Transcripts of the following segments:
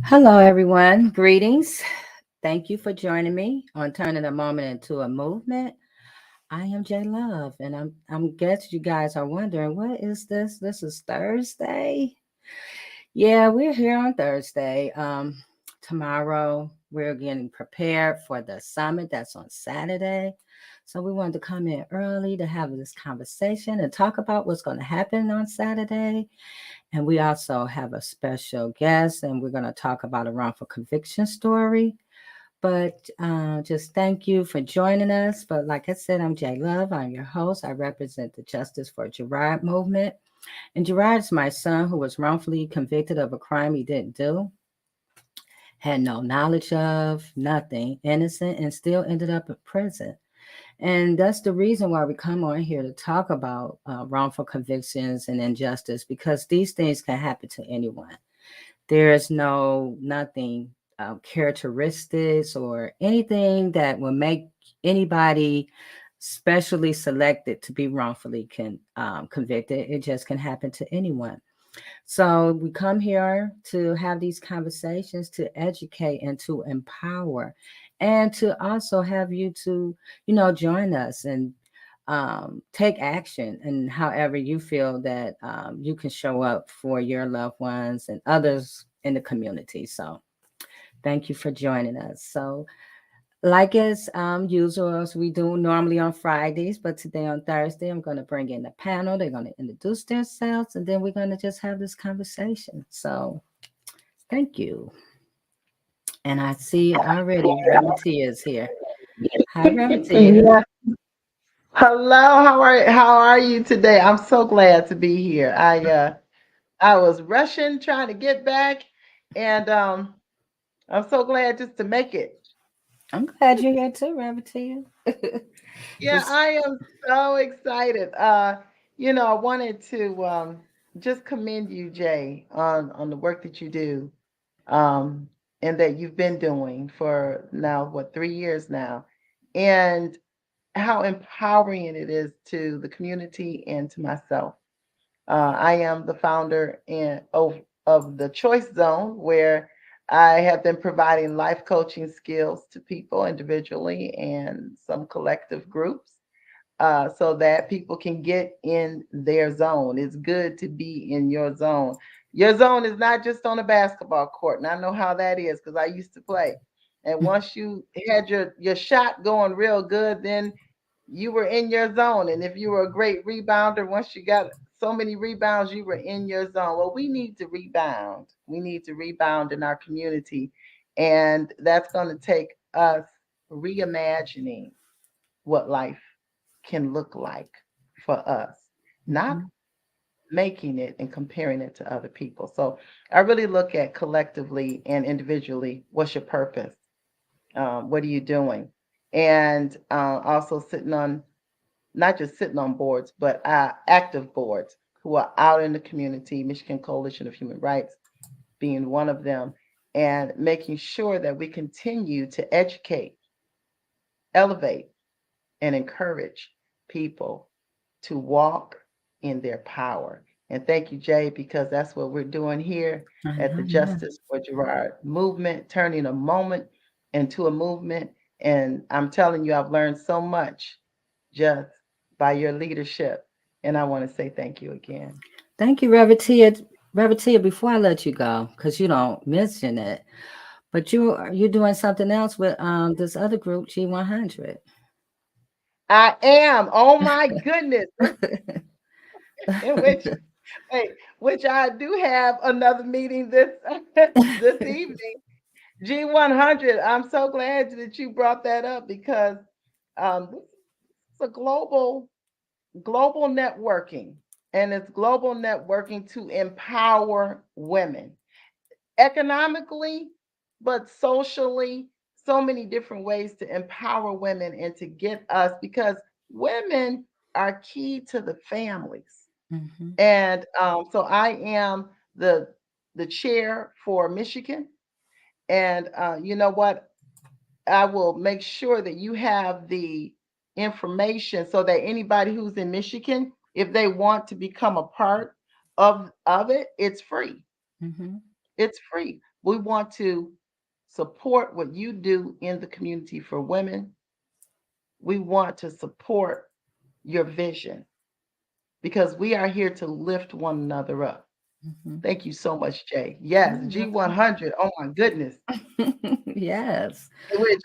Hello, everyone. Greetings. Thank you for joining me on Turning a Moment into a Movement. I am J Love, and I'm guess you guys are wondering, what is this? This is Thursday. Yeah, we're here on Thursday. Tomorrow we're getting prepared for the summit that's on Saturday. So we wanted to come in early to have this conversation and talk about what's going to happen on Saturday. And we also have a special guest, and we're going to talk about a wrongful conviction story. But just thank you for joining us. But like I said, I'm Jay Love. I'm your host. I represent the Justice for Gerard movement. And Gerard is my son who was wrongfully convicted of a crime he didn't do, had no knowledge of, nothing, innocent, and still ended up in prison. And that's the reason why we come on here to talk about wrongful convictions and injustice, because these things can happen to anyone. There is nothing characteristics or anything that will make anybody specially selected to be wrongfully convicted. It just can happen to anyone. So we come here to have these conversations to educate and to empower, and to also have you to, join us and take action, and however you feel that you can show up for your loved ones and others in the community. So thank you for joining us. So like as usual, as we do normally on Fridays, but today on Thursday, I'm going to bring in the panel. They're going to introduce themselves, and then we're going to just have this conversation. So thank you. And I see already Revity is here. Hi, Revity. Yeah. Hello, how are you today? I'm so glad to be here. I was rushing trying to get back, and I'm so glad just to make it. I'm glad you're here too, Revity. Yeah, Just I am so excited. I wanted to just commend you, Jay, on the work that you do, um, and that you've been doing for now, what, 3 years now, and how empowering it is to the community and to myself. I am the founder of the Choice Zone, where I have been providing life coaching skills to people individually and some collective groups, so that people can get in their zone. It's good to be in your zone. Your zone is not just on a basketball court, and I know how that is because I used to play. And once you had your shot going real good, then you were in your zone. And if you were a great rebounder, once you got so many rebounds, you were in your zone. Well, we need to rebound. We need to rebound in our community. And that's going to take us reimagining what life can look like for us, not Mhm. making it and comparing it to other people. So I really look at collectively and individually, what's your purpose? What are you doing? And also sitting on, not just sitting on boards, but active boards who are out in the community, Michigan Coalition of Human Rights being one of them, and making sure that we continue to educate, elevate, and encourage people to walk in their power. And thank you, Jay, because that's what we're doing here I at the know, yeah. Justice for Gerard movement, turning a moment into a movement. And I'm telling you, I've learned so much just by your leadership. And I want to say thank you again. Thank you, Revertia. Revertia, before I let you go, because you don't mention it, but you're doing something else with this other group, G100. I am. Oh my goodness. In which, hey, which I do have another meeting this this evening. G100. I'm so glad that you brought that up because this is a global networking, and it's global networking to empower women economically, but socially. So many different ways to empower women and to get us, because women are key to the families. Hmm. And so I am the chair for Michigan. And you know what? I will make sure that you have the information so that anybody who's in Michigan, if they want to become a part of it, it's free. Hmm. It's free. We want to support what you do in the community for women. We want to support your vision because we are here to lift one another up. Hmm. Thank you so much, Jay. Yes, You're welcome. G100. Oh my goodness. Yes. Which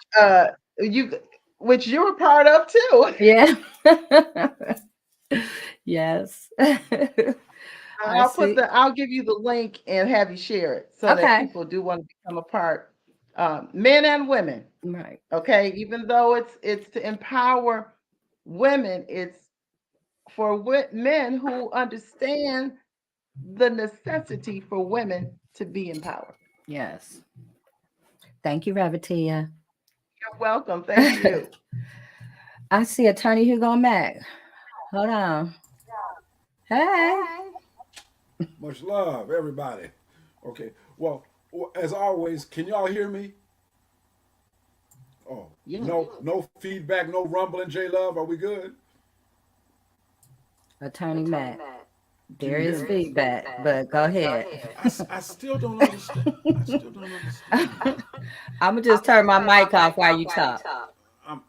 you which you're a part of too. Yeah. Yes. I see. I'll give you the link and have you share it so that Okay. people do want to become a part, men and women. Right. Okay, even though it's to empower women, it's for men who understand the necessity for women to be empowered. Yes. Thank you, Rabatia. You're welcome. Thank you. I see Attorney Hugo Mack. Hold on. Hey. Much love, everybody. Okay. Well, as always, can y'all hear me? Oh, Yeah. no feedback, no rumbling. J Love, are we good? Attorney Mack. Can There you hear is me? feedback, but go ahead. I still don't understand. I still don't understand. I'm gonna just turn my mic off while you talk.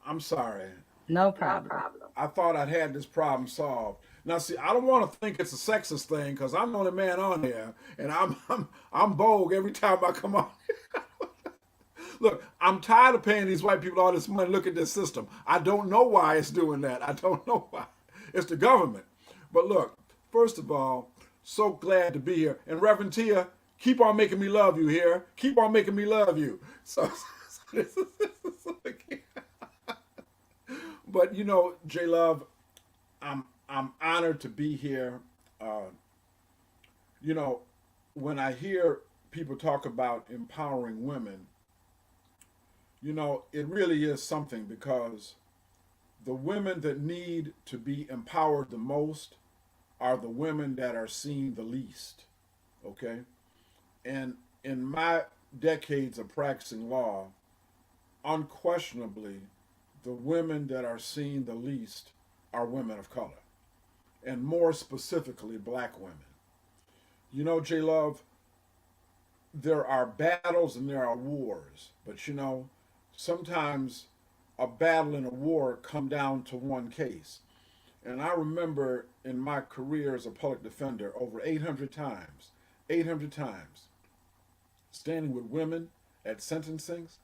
I'm sorry. No problem. I thought I'd had this problem solved. Now, see, I don't want to think it's a sexist thing because I'm the only man on here, and I'm bold every time I come on. Look, I'm tired of paying these white people all this money. Look at this system. I don't know why it's doing that. I don't know why. It's the government. But look, first of all, so glad to be here. And Reverend Tia, keep on making me love you here. Keep on making me love you. So, but you know, J Love, I'm honored to be here. Uh, you know, when I hear people talk about empowering women, you know, it really is something because the women that need to be empowered the most are the women that are seen the least. Okay? And in my decades of practicing law, unquestionably, the women that are seen the least are women of color, and more specifically, black women. You know, J Love, there are battles and there are wars, but you know, sometimes a battle and a war come down to one case. And I remember in my career as a public defender over 800 times, standing with women at sentencings,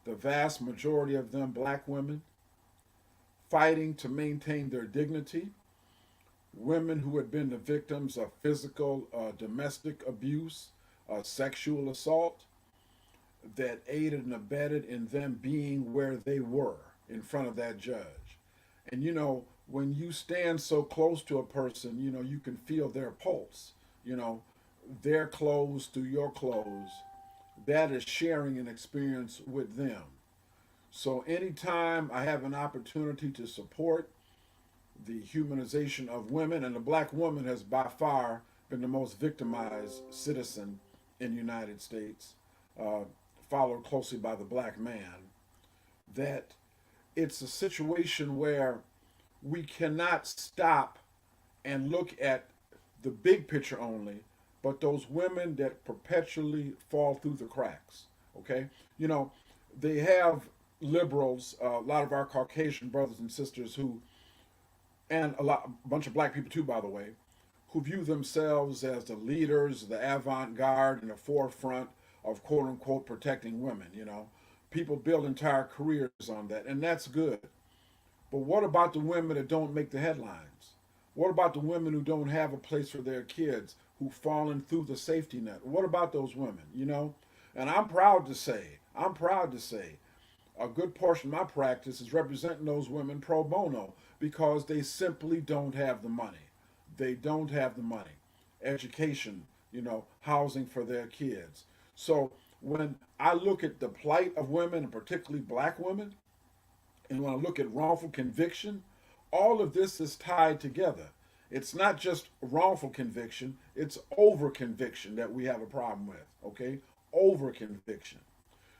the vast majority of them black women, fighting to maintain their dignity, women who had been the victims of physical, domestic abuse, sexual assault, that aided and abetted in them being where they were in front of that judge. And you know, when you stand so close to a person, you know, you can feel their pulse, you know, their clothes through your clothes. That is sharing an experience with them. So anytime I have an opportunity to support the humanization of women, and the black woman has by far been the most victimized citizen in the United States, uh, followed closely by the black man, that it's a situation where we cannot stop and look at the big picture only, but those women that perpetually fall through the cracks. Okay, you know, they have liberals, a lot of our Caucasian brothers and sisters who, and a bunch of black people too, by the way, who view themselves as the leaders, the avant-garde, and the forefront of quote unquote protecting women. You know, people build entire careers on that, and that's good. But what about the women that don't make the headlines? What about the women who don't have a place for their kids, who've fallen through the safety net? What about those women, you know? And I'm proud to say, a good portion of my practice is representing those women pro bono because they simply don't have the money. They don't have the money. Education, you know, housing for their kids. So when I look at the plight of women, and particularly black women, and when I look at wrongful conviction, all of this is tied together. It's not just wrongful conviction, it's over conviction that we have a problem with, okay? Over conviction.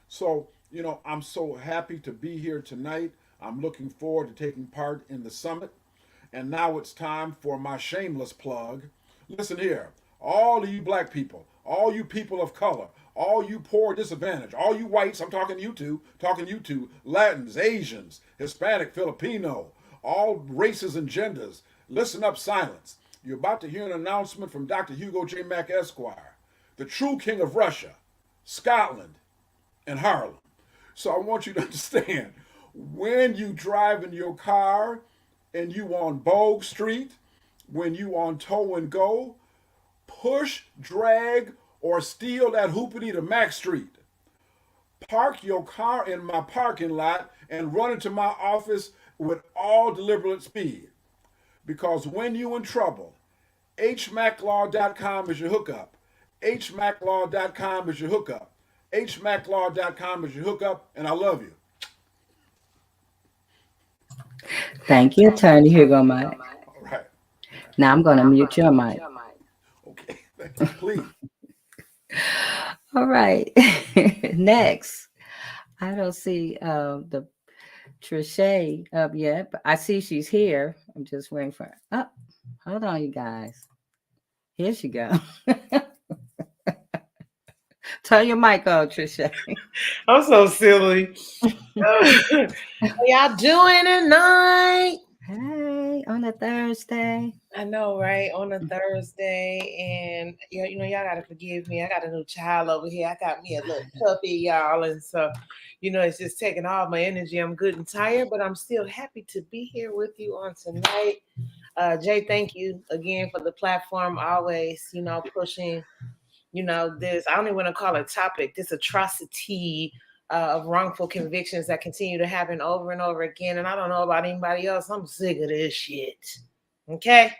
So, you know, I'm so happy to be here tonight. I'm looking forward to taking part in the summit. And now it's time for my shameless plug. Listen here, all of you black people, all you people of color, all you poor disadvantaged, all you whites, I'm talking you to Latins, Asians, Hispanic, Filipino, all races and genders. Listen up, silence. You're about to hear an announcement from Dr. Hugo J. Mack Esquire, the true king of Russia, Scotland, and Harlem. So I want you to understand When you drive in your car and you on Bogue Street, when you on Tow and Go, push, drag, or steal that hoopity to Mac Street. Park your car in my parking lot and run into my office with all deliberate speed. Because when you in trouble, hmaclaw.com is your hookup. hmaclaw.com is your hookup. hmaclaw.com is your hookup, and I love you. Thank you, Attorney Hugo Mike. All right. Now I'm going to mute your mic. Okay. Thank you. Please. All right. Next, I don't see the Trisha up yet, but I see she's here. I'm just waiting for her. Oh, hold on, you guys. Here she go. Turn your mic on, Trisha. I'm so silly. How y'all doing tonight? Hey, on a Thursday. I know, right? On a Thursday, and you know, y'all gotta forgive me. I got a new child over here. I got me a little puppy, y'all, and so, you know, it's just taking all my energy. I'm good and tired, but I'm still happy to be here with you on tonight. Jay, thank you again for the platform. Always, you know, pushing, you know, this. I don't even want to call it a topic. This atrocity of wrongful convictions that continue to happen over and over again. And I don't know about anybody else. I'm sick of this shit. Okay.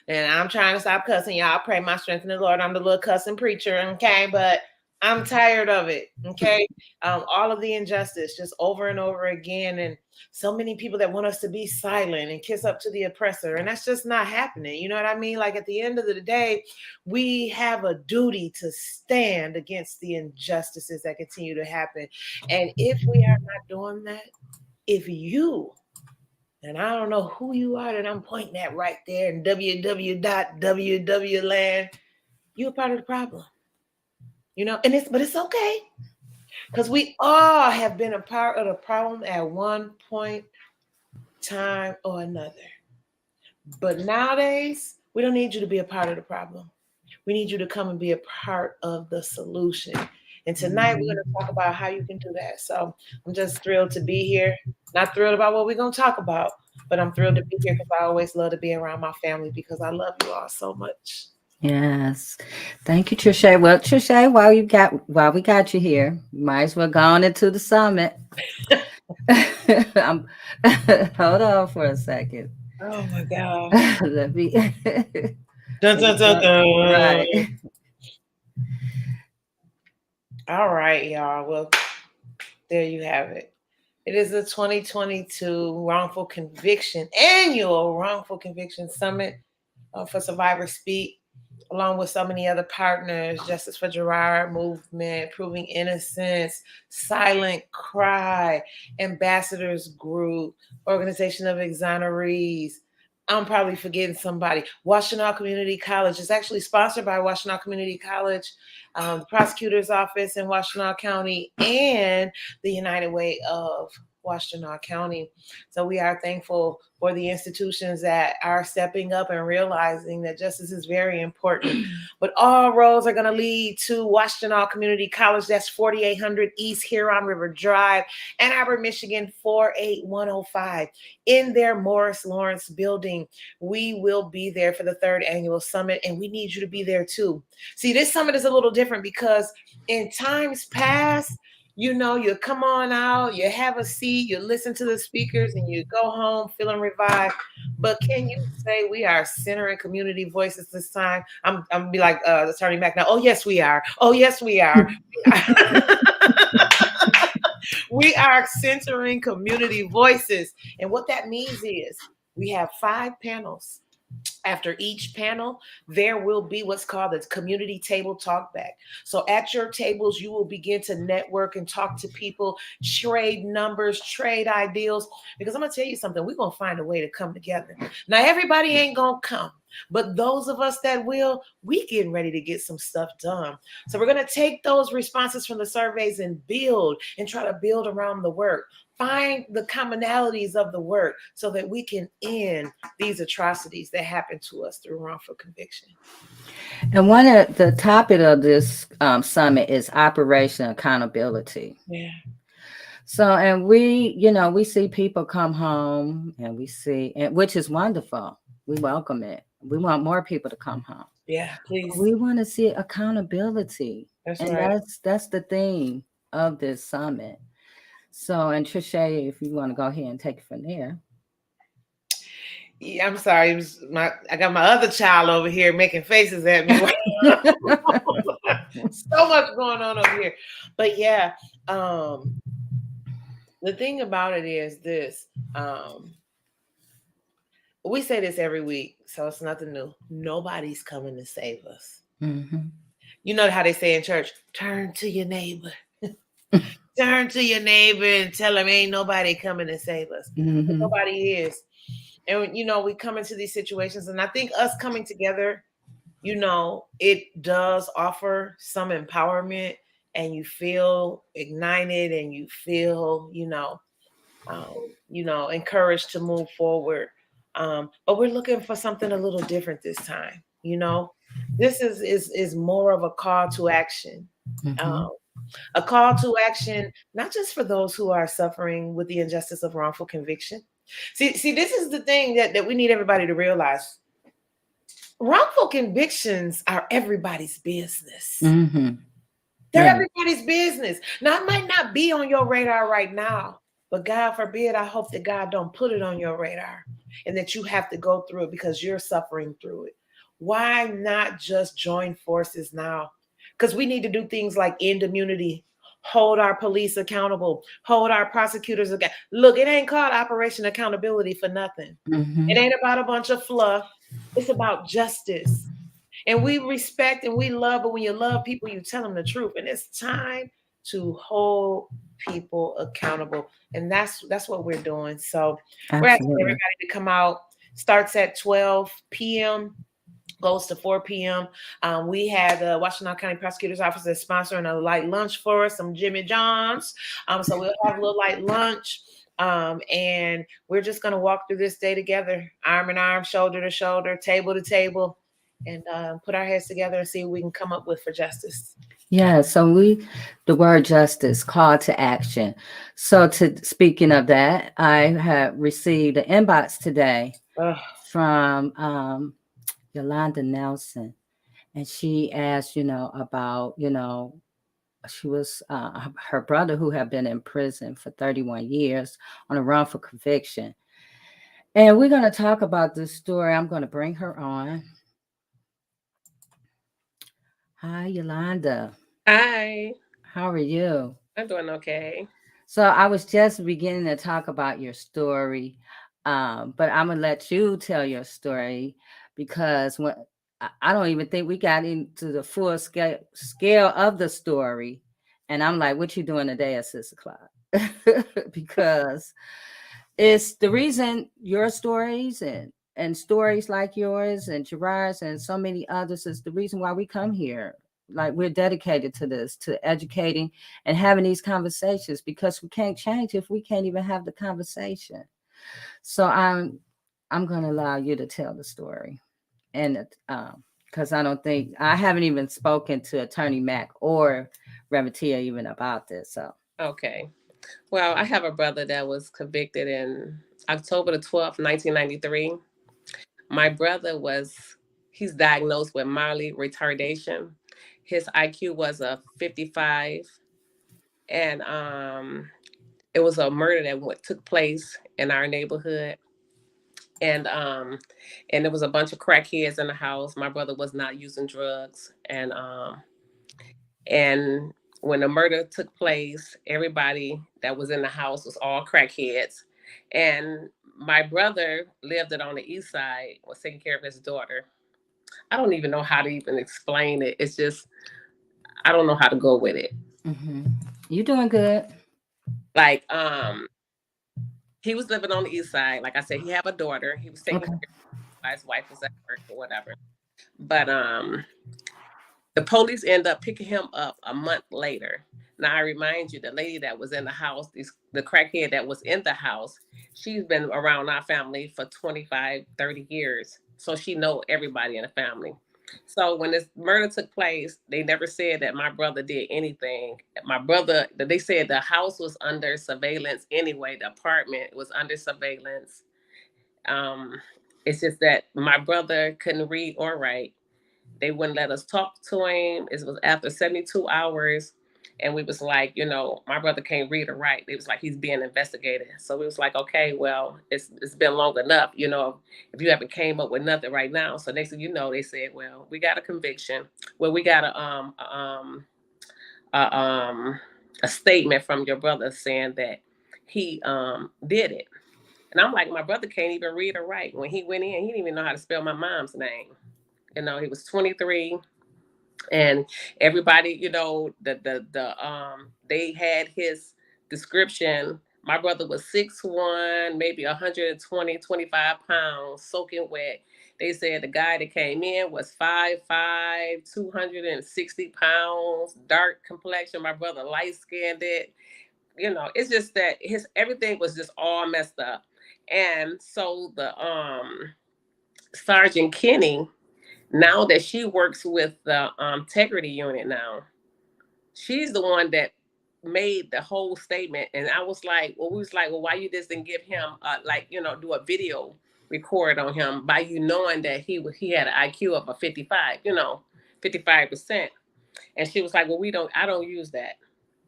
And I'm trying to stop cussing. Y'all pray my strength in the Lord. I'm the little cussing preacher. Okay. But I'm tired of it. Okay. All of the injustice just over and over again. And so many people that want us to be silent and kiss up to the oppressor. And that's just not happening. You know what I mean? Like at the end of the day, we have a duty to stand against the injustices that continue to happen. And if we are not doing that, if you, and I don't know who you are that I'm pointing at right there in www land, you're a part of the problem. You know, and it's okay. Because we all have been a part of the problem at one point, time or another. But nowadays, we don't need you to be a part of the problem. We need you to come and be a part of the solution. And tonight we're going to talk about how you can do that. So I'm just thrilled to be here. Not thrilled about what we're going to talk about, but I'm thrilled to be here because I always love to be around my family because I love you all so much. Yes. Thank you, Trisha. Well, Trisha, while we got you here, might as well go on into the summit. Hold on for a second. Oh my God. Let me Dun, dun, dun, dun. right. All right, y'all. Well, there you have it. It is the 2022 Annual Wrongful Conviction Summit for Survivor Speak, along with so many other partners, Justice for Gerard Movement, Proving Innocence, Silent Cry, Ambassadors Group, Organization of Exonerees. I'm probably forgetting somebody. Washtenaw Community College. It's actually sponsored by Washtenaw Community College, the prosecutor's office in Washtenaw County, and the United Way of Washtenaw County. So we are thankful for the institutions that are stepping up and realizing that justice is very important. But all roads are going to lead to Washtenaw Community College. That's 4800 East Huron River Drive, Ann Arbor, Michigan, 48105. In their Morris Lawrence building. We will be there for the 3rd annual summit, and we need you to be there too. See, this summit is a little different because in times past, you know, you come on out, you have a seat, you listen to the speakers, and you go home feeling revived. But can you say we are centering community voices this time? I'm gonna be like Attorney Mac now. Oh, yes, we are. Oh, yes, we are. We are centering community voices. And what that means is we have 5 panels. After each panel, there will be what's called the community table talk back. So at your tables, you will begin to network and talk to people, trade numbers, trade ideals. Because I'm going to tell you something, we're going to find a way to come together. Now, everybody ain't going to come. But those of us that will, we getting ready to get some stuff done. So we're going to take those responses from the surveys and build and try to build around the work. Find the commonalities of the work so that we can end these atrocities that happen to us through wrongful conviction. And one of the topic of this summit is operational accountability. Yeah. So, and we, we see people come home and we see, and which is wonderful. We welcome it. We want more people to come home. Yeah, please. We want to see accountability. That's And right. that's the theme of this summit. So, and Trisha, if you want to go ahead and take it from there. Yeah, I'm sorry. I got my other child over here making faces at me. So much going on over here. But yeah, the thing about it is this. We say this every week, so it's nothing new. Nobody's coming to save us. Mm-hmm. You know how they say in church, turn to your neighbor. Turn to your neighbor and tell them ain't nobody coming to save us. Mm-hmm. Nobody is. And we come into these situations, and I think us coming together, it does offer some empowerment, and you feel ignited, and you feel, encouraged to move forward. But we're looking for something a little different this time. This is more of a call to action. Mm-hmm. A call to action, not just for those who are suffering with the injustice of wrongful conviction. See, this is the thing that we need everybody to realize. Wrongful convictions are everybody's business. Mm-hmm. They're Yeah. everybody's business. Now, it might not be on your radar right now, but God forbid, I hope that God don't put it on your radar and that you have to go through it because you're suffering through it. Why not just join forces now? Because we need to do things like end immunity, hold our police accountable, hold our prosecutors accountable. Look, it ain't called Operation Accountability for nothing. Mm-hmm. It ain't about a bunch of fluff. It's about justice. And we respect and we love, but when you love people, you tell them the truth. And it's time to hold people accountable. And that's what we're doing. So we're asking Absolutely. everybody to come out. Starts at 12 p.m. goes to 4 p.m. We had the Washington County Prosecutor's Office is sponsoring a light lunch for us, some Jimmy John's. So we'll have a little light lunch. And we're just going to walk through this day together, arm in arm, shoulder to shoulder, table to table, and put our heads together and see what we can come up with for justice. Yeah, so the word justice, call to action. So speaking of that, I have received an inbox today from Yolanda Nelson, and she asked, about, she was her brother who had been in prison for 31 years on a wrongful conviction. And we're going to talk about this story. I'm going to bring her on. Hi, Yolanda. Hi, How are you? I'm doing okay. So I was just beginning to talk about your story, but I'm gonna let you tell your story because when I don't even think we got into the full scale of the story, and I'm like, "What you doing today at 6:00?" Because it's the reason your stories and stories like yours and Gerard's and so many others is the reason why we come here. Like we're dedicated to this, to educating and having these conversations because we can't change if we can't even have the conversation. So I'm going to allow you to tell the story, and because I haven't even spoken to Attorney Mack or Reverend Tia even about this. So Okay. Well, I have a brother that was convicted in October the 12th, 1993. My brother he's diagnosed with mild retardation. His IQ was a 55, and it was a murder that took place in our neighborhood. And there was a bunch of crackheads in the house. My brother was not using drugs, and when the murder took place, everybody that was in the house was all crackheads. And my brother lived it on the east side, was taking care of his daughter. I don't even know how to even explain it. It's just, I don't know how to go with it. You're doing good. Like, he was living on the east side. Like I said, he had a daughter. He was taking care of his wife was at work or whatever. But the police end up picking him up a month later. Now, I remind you, the lady that was in the house, the crackhead that was in the house, she's been around our family for 25, 30 years. So she know everybody in the family. So when this murder took place, they never said that my brother did anything. My brother, they said the house was under surveillance anyway. The apartment was under surveillance. Um, it's just that my brother couldn't read or write. They wouldn't let us talk to him. It was after 72 hours. And we was like, my brother can't read or write. It was like he's being investigated. So we was like, okay, well, it's been long enough, if you haven't came up with nothing right now. So next thing you know, they said, well, we got a conviction. Well, we got a statement from your brother saying that he did it. And I'm like, my brother can't even read or write. When he went in, he didn't even know how to spell my mom's name. He was 23, and everybody, they had his description. My brother was 6'1", maybe 120, 25 pounds, soaking wet. They said the guy that came in was 5'5", 260 pounds, dark complexion. My brother light skinned it. It's just that his everything was just all messed up. And so the Sergeant Kenny, now that she works with the integrity unit now, she's the one that made the whole statement. And I was like, well, we was like, well, why you just didn't give him do a video record on him by you knowing that he had an IQ of a 55, 55%. And she was like, well, I don't use that.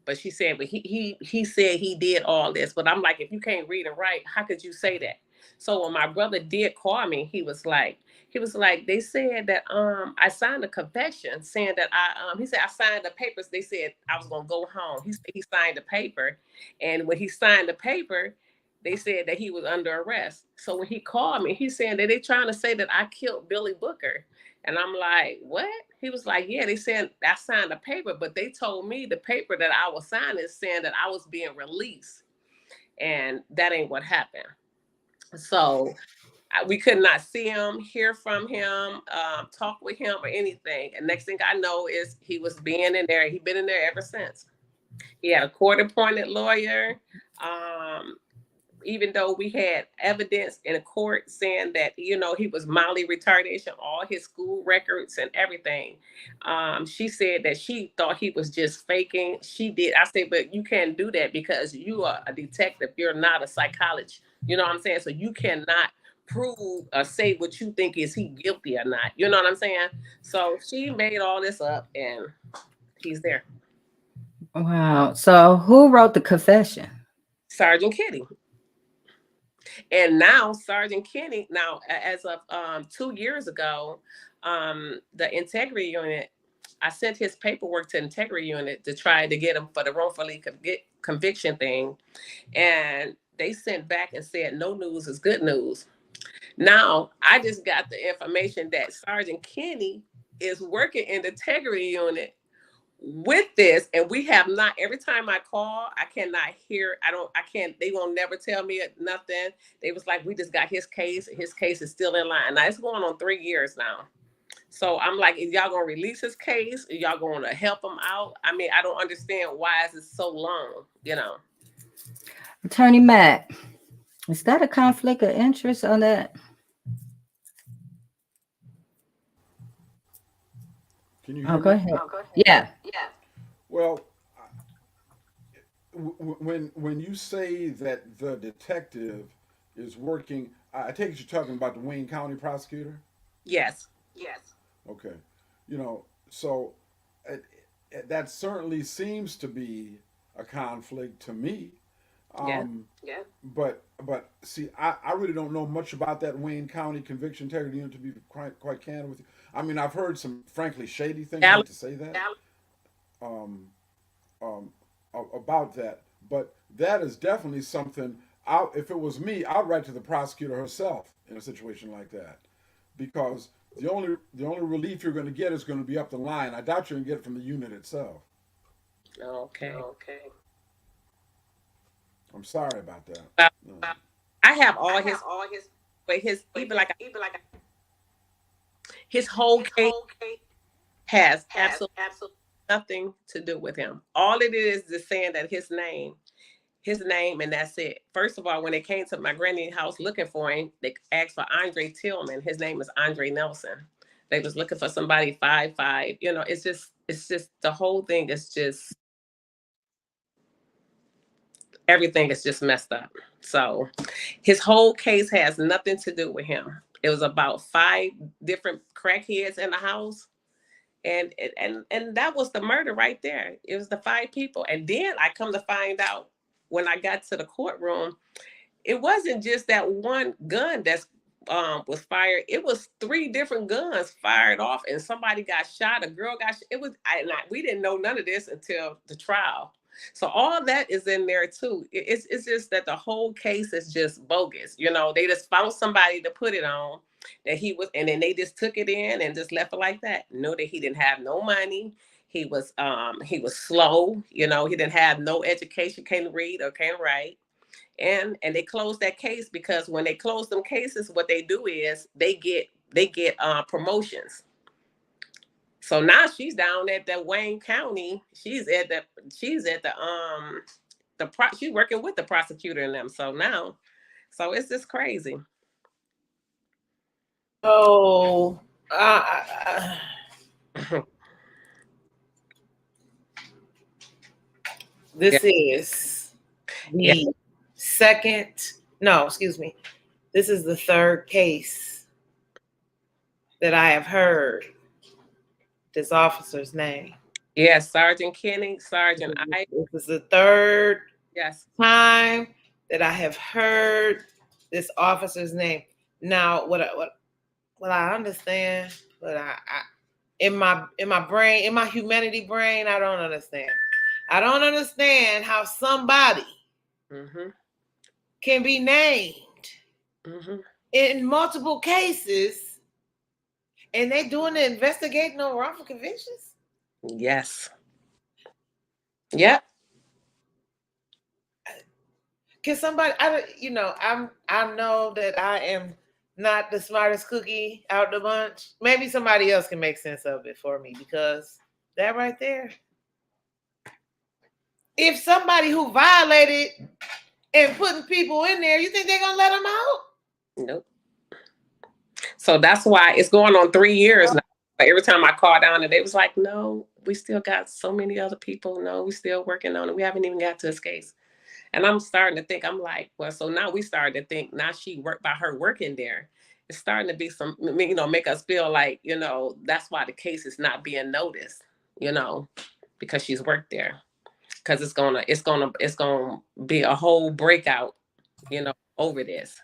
But she said, but he said he did all this. But I'm like, if you can't read and write, how could you say that? So when my brother did call me, he was like, they said that I signed a confession saying that he said I signed the papers. They said I was gonna go home. He said he signed the paper, and when he signed the paper, they said that he was under arrest. So when he called me, he's saying that they trying to say that I killed Billy Booker. And I'm like, what? He was like, yeah, they said I signed a paper, but they told me the paper that I was signing is saying that I was being released. And that ain't what happened. So we could not see him, hear from him, talk with him or anything. And next thing I know is he was being in there. He's been in there ever since. He had a court-appointed lawyer. Even though we had evidence in a court saying that, he was mildly retardation, all his school records and everything. She said that she thought he was just faking. She did. I said, but you can't do that because you are a detective. You're not a psychologist. You know what I'm saying? So you cannot prove or say what you think is he guilty or not. You know what I'm saying? So she made all this up and he's there. Wow. So who wrote the confession? Sergeant Kitty. And now Sergeant Kenny, as of 2 years ago, the integrity unit, I sent his paperwork to integrity unit to try to get him for the wrongfully conviction thing. And they sent back and said, no news is good news. Now, I just got the information that Sergeant Kenny is working in the integrity unit with this, and we have not, every time I call, I cannot hear, they won't never tell me nothing. They was like, we just got his case is still in line. Now it's going on 3 years now. So I'm like, is y'all gonna release his case? Are y'all gonna help him out? I mean, I don't understand why is it so long, Attorney Matt, is that a conflict of interest on that? Can you hear me? Go ahead. Yeah. Well, when you say that the detective is working, I take it you're talking about the Wayne County prosecutor? Yes. Okay. So that certainly seems to be a conflict to me. Yeah. But see, I really don't know much about that Wayne County Conviction Integrity Unit, to be quite candid with you. I mean, I've heard some frankly shady things. I hate to say that. Um, about that, but that is definitely something. If it was me, I'd write to the prosecutor herself in a situation like that, because the only relief you're going to get is going to be up the line. I doubt you're going to get it from the unit itself. Okay. I'm sorry about that. I have all his, but his whole case has absolutely nothing to do with him. All it is saying that his name, and that's it. First of all, when they came to my granny's house looking for him, they asked for Andre Tillman. His name is Andre Nelson. They was looking for somebody 5'5". You know, it's just the whole thing is just everything is just messed up. So his whole case has nothing to do with him. It was about 5 different crackheads in the house. And that was the murder right there. It was the 5 people. And then I come to find out when I got to the courtroom, it wasn't just that one gun that's was fired. It was 3 different guns fired off, and somebody got shot. A girl got shot. It was we didn't know none of this until the trial. So all that is in there too. It's just that the whole case is just bogus. You know, they just found somebody to put it on that he was, and then they just took it in and just left it like that. Know that he didn't have no money. He was slow. You know, he didn't have no education, can't read or can't write. And they closed that case because when they close them cases, what they do is they get promotions. So now she's down at the Wayne County. She's working with the prosecutor and them. So it's just crazy. So this is the second. No, excuse me. This is the third case that I have heard this officer's name. Yes, Sergeant Kenny, Sergeant I. This is the third Yes. time that I have heard this officer's name. Now, what I understand, but I in my brain, in my humanity brain, I don't understand. I don't understand how somebody can be named in multiple cases and they doing the investigating on wrongful convictions. Yes. Yep. Can somebody? I know that I am not the smartest cookie out the bunch. Maybe somebody else can make sense of it for me, because that right there. If somebody who violated and putting people in there, you think they're gonna let them out? Nope. So that's why it's going on 3 years now. Every time I call down and they was like, no, we still got so many other people. No, we still working on it. We haven't even got to his case. And I'm starting to think, I'm like, well, so now we started to think, now she worked by her working there. It's starting to be some, make us feel like, that's why the case is not being noticed, because she's worked there. Because it's gonna be a whole breakout, over this.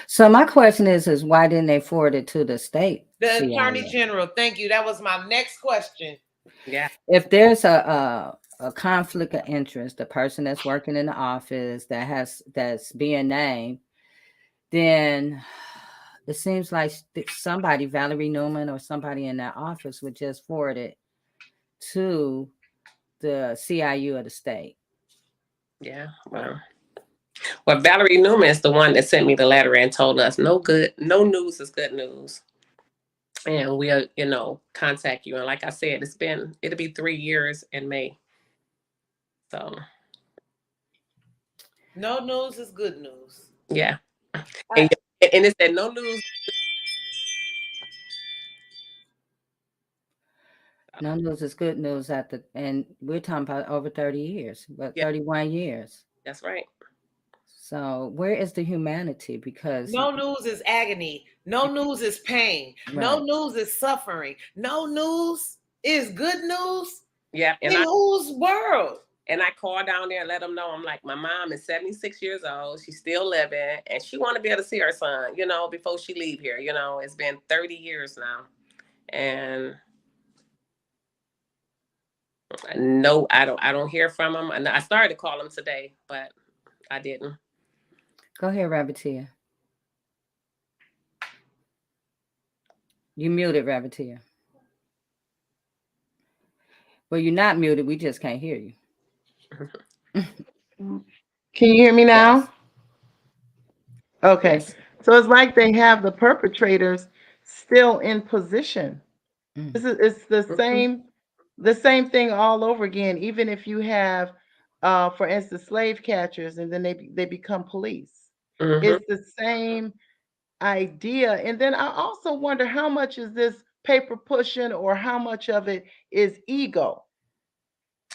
So my question is why didn't they forward it to the state? The Attorney General. Thank you. That was my next question. Yeah. If there's a conflict of interest, the person that's working in the office that's being named, then it seems like somebody, Valerie Newman or somebody in that office, would just forward it to the CIU of the state. Yeah. Well, Valerie Newman is the one that sent me the letter and told us no news is good news. And we'll, contact you. And like I said, it'll be 3 years in May. So. No news is good news. Yeah. And it said no news. No news is good news and we're talking about over 30 years, but 31 years. That's right. So where is the humanity? Because no news is agony. No news is pain. Right. No news is suffering. No news is good news. Yeah. In whose world? And I called down there and let them know, I'm like, my mom is 76 years old. She's still living. And she want to be able to see her son, before she leave here. It's been 30 years now. And no, I don't hear from him. And I started to call him today, but I didn't. Go ahead, Rabbitia. You muted, Rabbitia. Well, you're not muted. We just can't hear you. Can you hear me now? Yes. Okay. Yes. So it's like they have the perpetrators still in position. It's the same thing all over again. Even if you have, for instance, slave catchers, and then they become police. It's the same idea. And then I also wonder, how much is this paper pushing or how much of it is ego?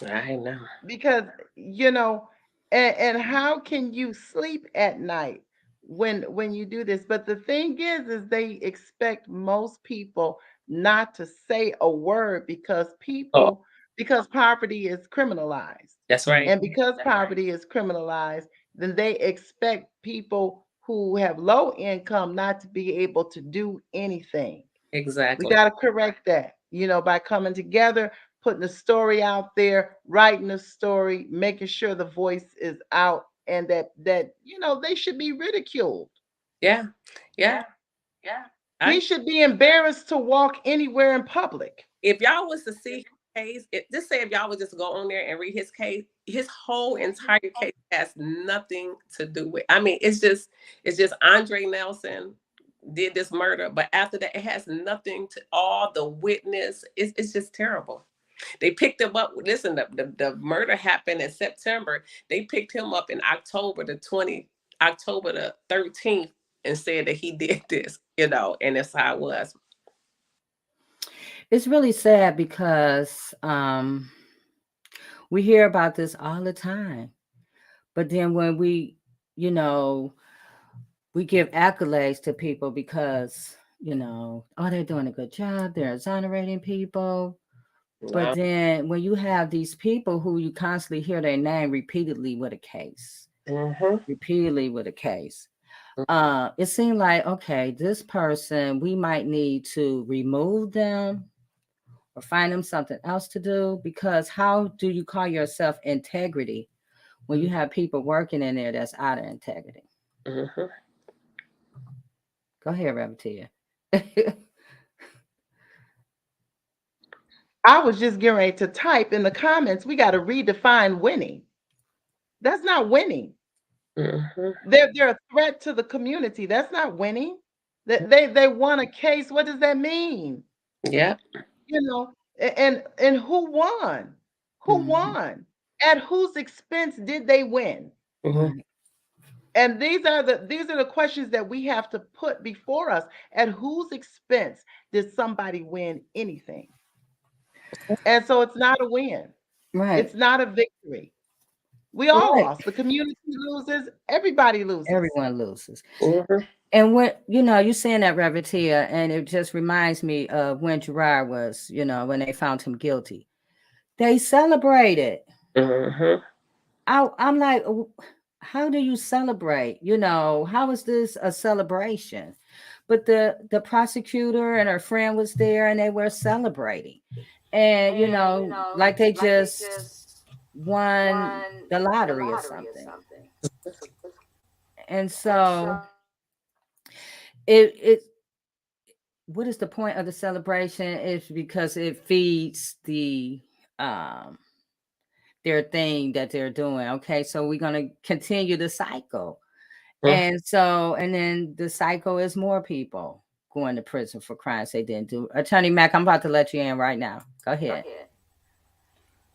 I know. Because you know, and how can you sleep at night when you do this? But the thing is they expect most people not to say a word because Oh, because poverty is criminalized. that's right. And because poverty is criminalized, then they expect people who have low income not to be able to do anything. We Exactly. got to correct that, by coming together, putting the story out there, writing the story, making sure the voice is out, and that they should be ridiculed. Yeah. Yeah. He I should be embarrassed to walk anywhere in public. If y'all was to see his case, just say if y'all would just go on there and read his case, his whole entire case has nothing to do with. I mean, it's just Andre Nelson did this murder, but after that, it has nothing to all the witness. It's just terrible. They picked him up. Listen, the murder happened in September. They picked him up in October the 13th, and said that he did this, and that's how it was. It's really sad because we hear about this all the time. But then when you know, we give accolades to people because, oh, they're doing a good job, they're exonerating people. But Wow. then when you have these people who you constantly hear their name repeatedly with a case, Mm-hmm. repeatedly with a case, it seemed like, okay, this person, we might need to remove them or find them something else to do, because how do you call yourself integrity when you have people working in there that's out of integrity? Mm-hmm. Go ahead, Reverend. I was just getting ready to type in the comments, we got to redefine winning. That's not winning. Mm-hmm. They're a threat to the community. That's not winning. They won a case. What does that mean? Yeah. And who won? Who Mhm. won? At whose expense did they win? Mm-hmm. Right. And these are the questions that we have to put before us. At whose expense did somebody win anything? And so it's not a win. Right. It's not a victory. We all Right. lost. The community loses. Everybody loses. Everyone loses. Mm-hmm. And when you saying that, Revertia, and it just reminds me of when Gerard was, when they found him guilty. They celebrated. Mm-hmm. I'm like, how do you celebrate? How is this a celebration? But the prosecutor and her friend was there and they were celebrating. And like they just won the lottery or something. And so it what is the point of the celebration? Is because it feeds um their thing that they're doing. Okay, so we're gonna continue the cycle. And then the cycle is more people going to prison for crimes they didn't do. Attorney Mack, I'm about to let you in right now. Go ahead.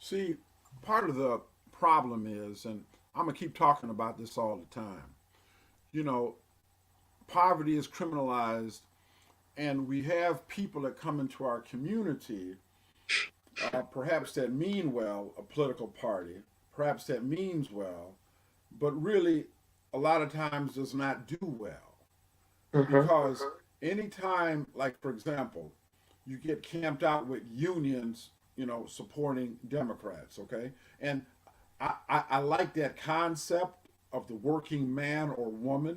See, part of the problem is, and I'm going to keep talking about this all the time, you know, poverty is criminalized, and we have people that come into our community, perhaps that mean well, a political party, perhaps that means well, but really a lot of times does not do well. Mm-hmm. Because anytime, like for example, you get camped out with unions, supporting Democrats, okay? And I like that concept of the working man or woman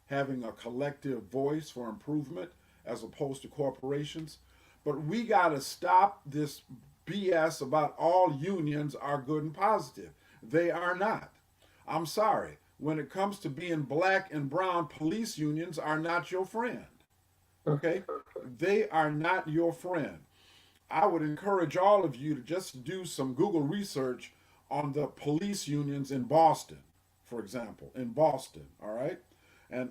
having a collective voice for improvement as opposed to corporations. But we got to stop this BS about all unions are good and positive. They are not. I'm sorry. When it comes to being black and brown, police unions are not your friend. Okay? They are not your friend. I would encourage all of you to just do some Google research on the police unions in Boston, for example, in Boston, all right? And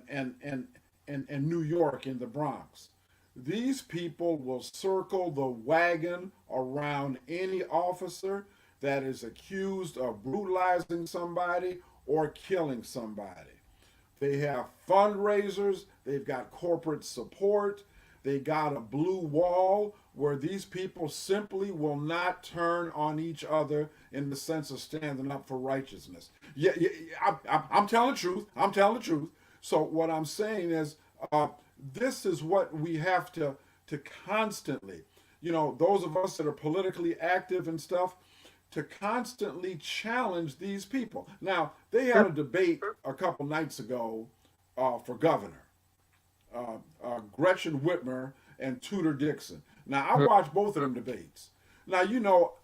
New York in the Bronx. These people will circle the wagon around any officer that is accused of brutalizing somebody or killing somebody. They have fundraisers, they've got corporate support, They got a blue wall where these people simply will not turn on each other in the sense of standing up for righteousness. Yeah, yeah, I'm telling the truth. I'm telling the truth. So what I'm saying is, this is what we have to constantly, those of us that are politically active and stuff, to constantly challenge these people. Now, they had a debate a couple nights ago for governor, Gretchen Whitmer and Tudor Dixon. Now, I watched both of them debates. Now,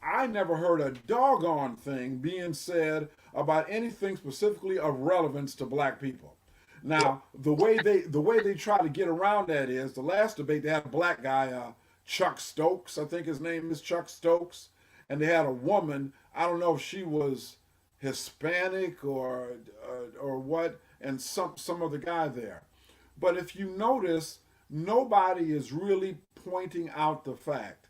I never heard a doggone thing being said about anything specifically of relevance to black people. Now, the way they try to get around that is the last debate they had a black guy, Chuck Stokes, I think his name is Chuck Stokes, and they had a woman. I don't know if she was Hispanic or what, and some other guy there. But if you notice, nobody is really pointing out the fact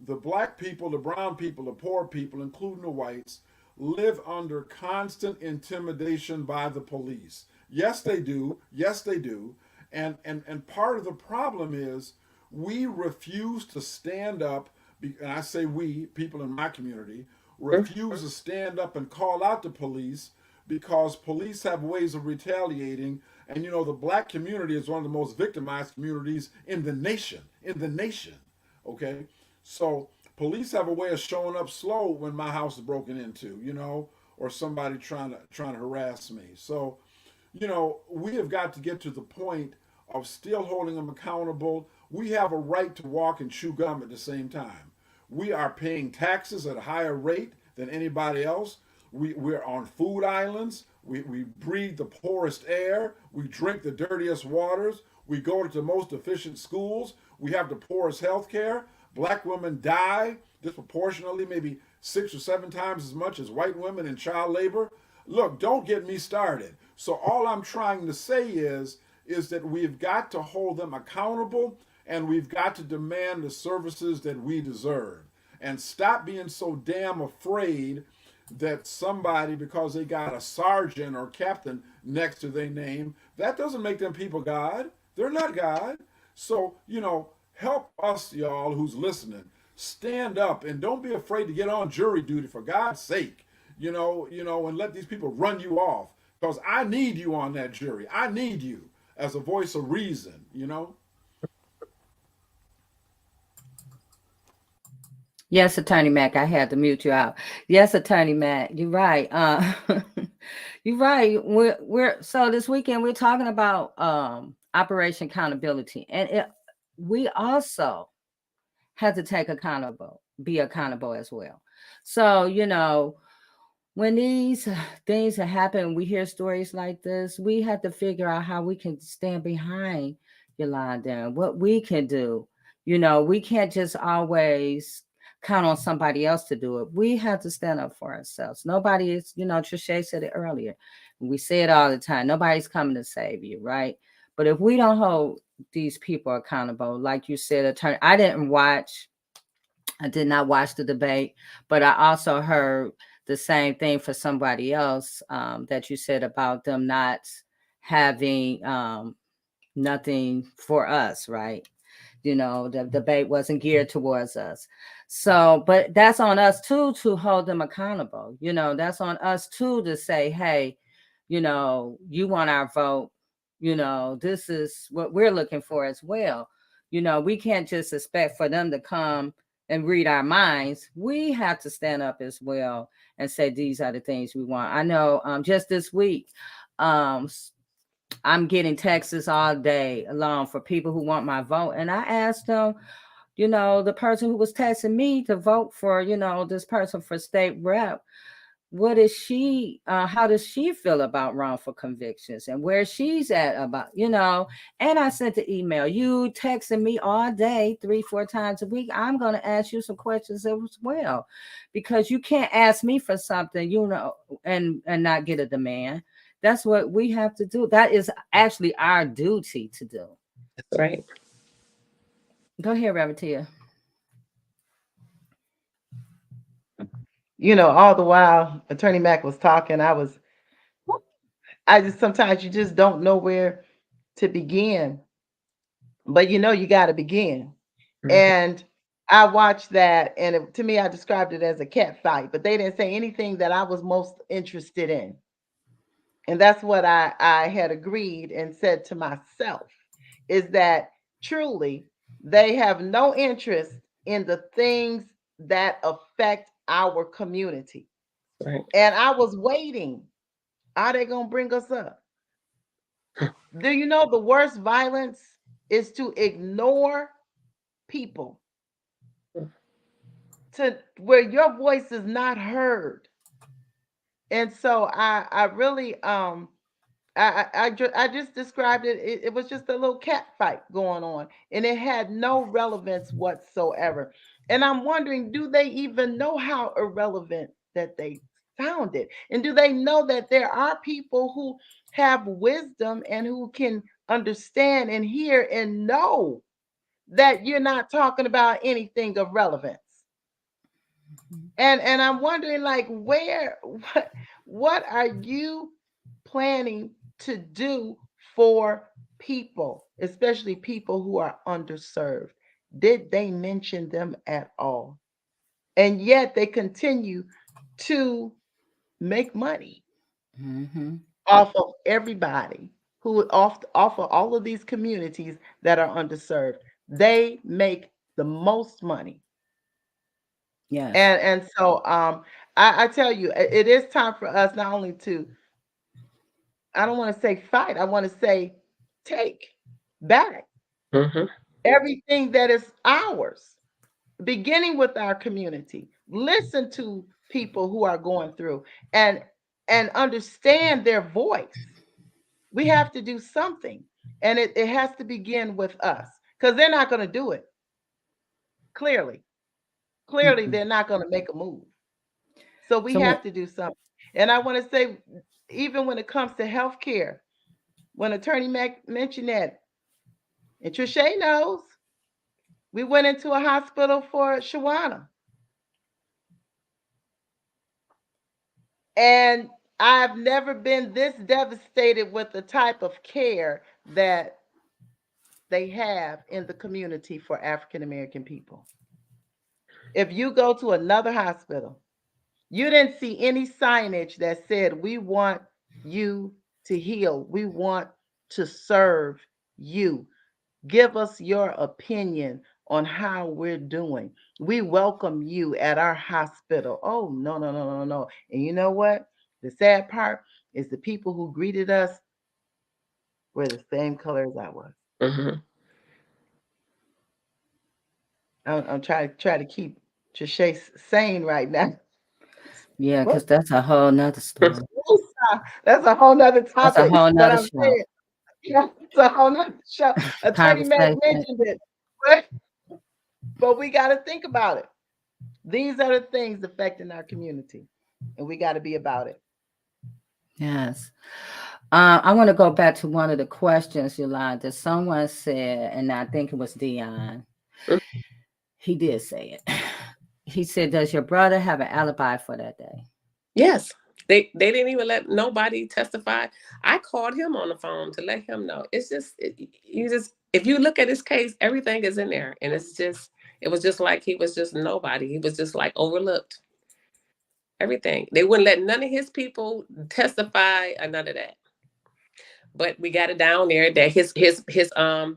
the black people, the brown people, the poor people, including the whites, live under constant intimidation by the police. Yes, they do. Yes, they do. And part of the problem is we refuse to stand up, and I say we, people in my community, refuse to stand up and call out the police because police have ways of retaliating. And the black community is one of the most victimized communities in the nation. In the nation. Okay? So police have a way of showing up slow when my house is broken into, or somebody trying to harass me. So, we have got to get to the point of still holding them accountable. We have a right to walk and chew gum at the same time. We are paying taxes at a higher rate than anybody else. We're on food islands. We breathe the poorest air. We drink the dirtiest waters. We go to the most efficient schools. We have the poorest health care. Black women die disproportionately, maybe 6 or 7 times as much as white women in child labor. Look, don't get me started. So all I'm trying to say is that we've got to hold them accountable, and we've got to demand the services that we deserve. And stop being so damn afraid that somebody, because they got a sergeant or captain next to their name, that doesn't make them people God. They're not God. So, help us, y'all, who's listening. Stand up and don't be afraid to get on jury duty, for God's sake. And let these people run you off. Because I need you on that jury. I need you as a voice of reason. Yes, Attorney Mac, I had to mute you out. Yes, Attorney Mac, you're right. You're right. We're so this weekend we're talking about Operation Accountability, and we also had to be accountable as well. So when these things have happened, we hear stories like this. We have to figure out how we can stand behind Yolanda and what we can do. We can't just always count on somebody else to do it. We have to stand up for ourselves. Nobody is, Trisha said it earlier. We say it all the time. Nobody's coming to save you, right? But if we don't hold these people accountable, like you said, attorney, I did not watch the debate, but I also heard the same thing for somebody else that you said about them not having nothing for us, right? The debate wasn't geared towards us. So, but that's on us too to hold them accountable. That's on us too to say, hey, you want our vote. This is what we're looking for as well. We can't just expect for them to come and read our minds. We have to stand up as well and say these are the things we want. I know just this week, I'm getting texts all day long for people who want my vote. And I asked them, the person who was texting me to vote for, this person for state rep, what is she, how does she feel about wrongful convictions and where she's at about, and I sent the email, you texting me all day, 3-4 times a week. I'm going to ask you some questions as well, because you can't ask me for something, and not get a demand. That's what we have to do. That is actually our duty to do. That's right. Go ahead, Reverend Tia. All the while Attorney Mac was talking, I just sometimes you just don't know where to begin. but you got to begin. Mhm. And I watched that, and to me, I described it as a cat fight, but they didn't say anything that I was most interested in. And that's what I had agreed and said to myself, is that truly they have no interest in the things that affect our community. Right. And I was waiting. Are they going to bring us up? Do you know the worst violence is to ignore people, to where your voice is not heard? And so I really I just described it. It was just a little cat fight going on, and it had no relevance whatsoever. And I'm wondering, do they even know how irrelevant that they found it? And do they know that there are people who have wisdom and who can understand and hear and know that you're not talking about anything of relevance? And I'm wondering, like, where what are you planning to do for people, especially people who are underserved? Did they mention them at all? And yet they continue to make money Mm-hmm. off of everybody, who off of all of these communities that are underserved. They make the most money. Yes. And so I tell you, it is time for us not only to, I don't want to say fight, I want to say take back Mhm. everything that is ours, beginning with our community. Listen to people who are going through, and understand their voice. We have to do something, and it has to begin with us, because they're not going to do it. Clearly Mhm. they're not going to make a move. So we So have what? to do something. And I want to say, even when it comes to healthcare, when Attorney Mack mentioned that, and Trisha knows, we went into a hospital for Shawana. And I've never been this devastated with the type of care that they have in the community for African American people. If you go to another hospital, you didn't see any signage that said, "We want you to heal. We want to serve you. Give us your opinion on how we're doing. We welcome you at our hospital." Oh, no, no, no, no, no. And you know what? The sad part is the people who greeted us were the same color as I was. Mhm. I'm trying to keep Trisha sane right now. Yeah, because What? that's a whole nother story. That's a whole nother That's a topic. whole But nother I'm show. saying, yeah, it's a whole nother show. Attorney Mack Conversation. mentioned it, but we got to think about it. These are the things affecting our community, and we got to be about it. Yes. I want to go back to one of the questions, Yolanda. Someone said, and I think it was Dion. Mhm. He did say it. He said, "Does your brother have an alibi for that day?" Yes. They didn't even let nobody testify. I called him on the phone to let him know. It's just you just if you look at his case, everything is in there, and it was just like he was just nobody. He was just like overlooked. Everything. They wouldn't let none of his people testify or none of that. But we got it down there that his the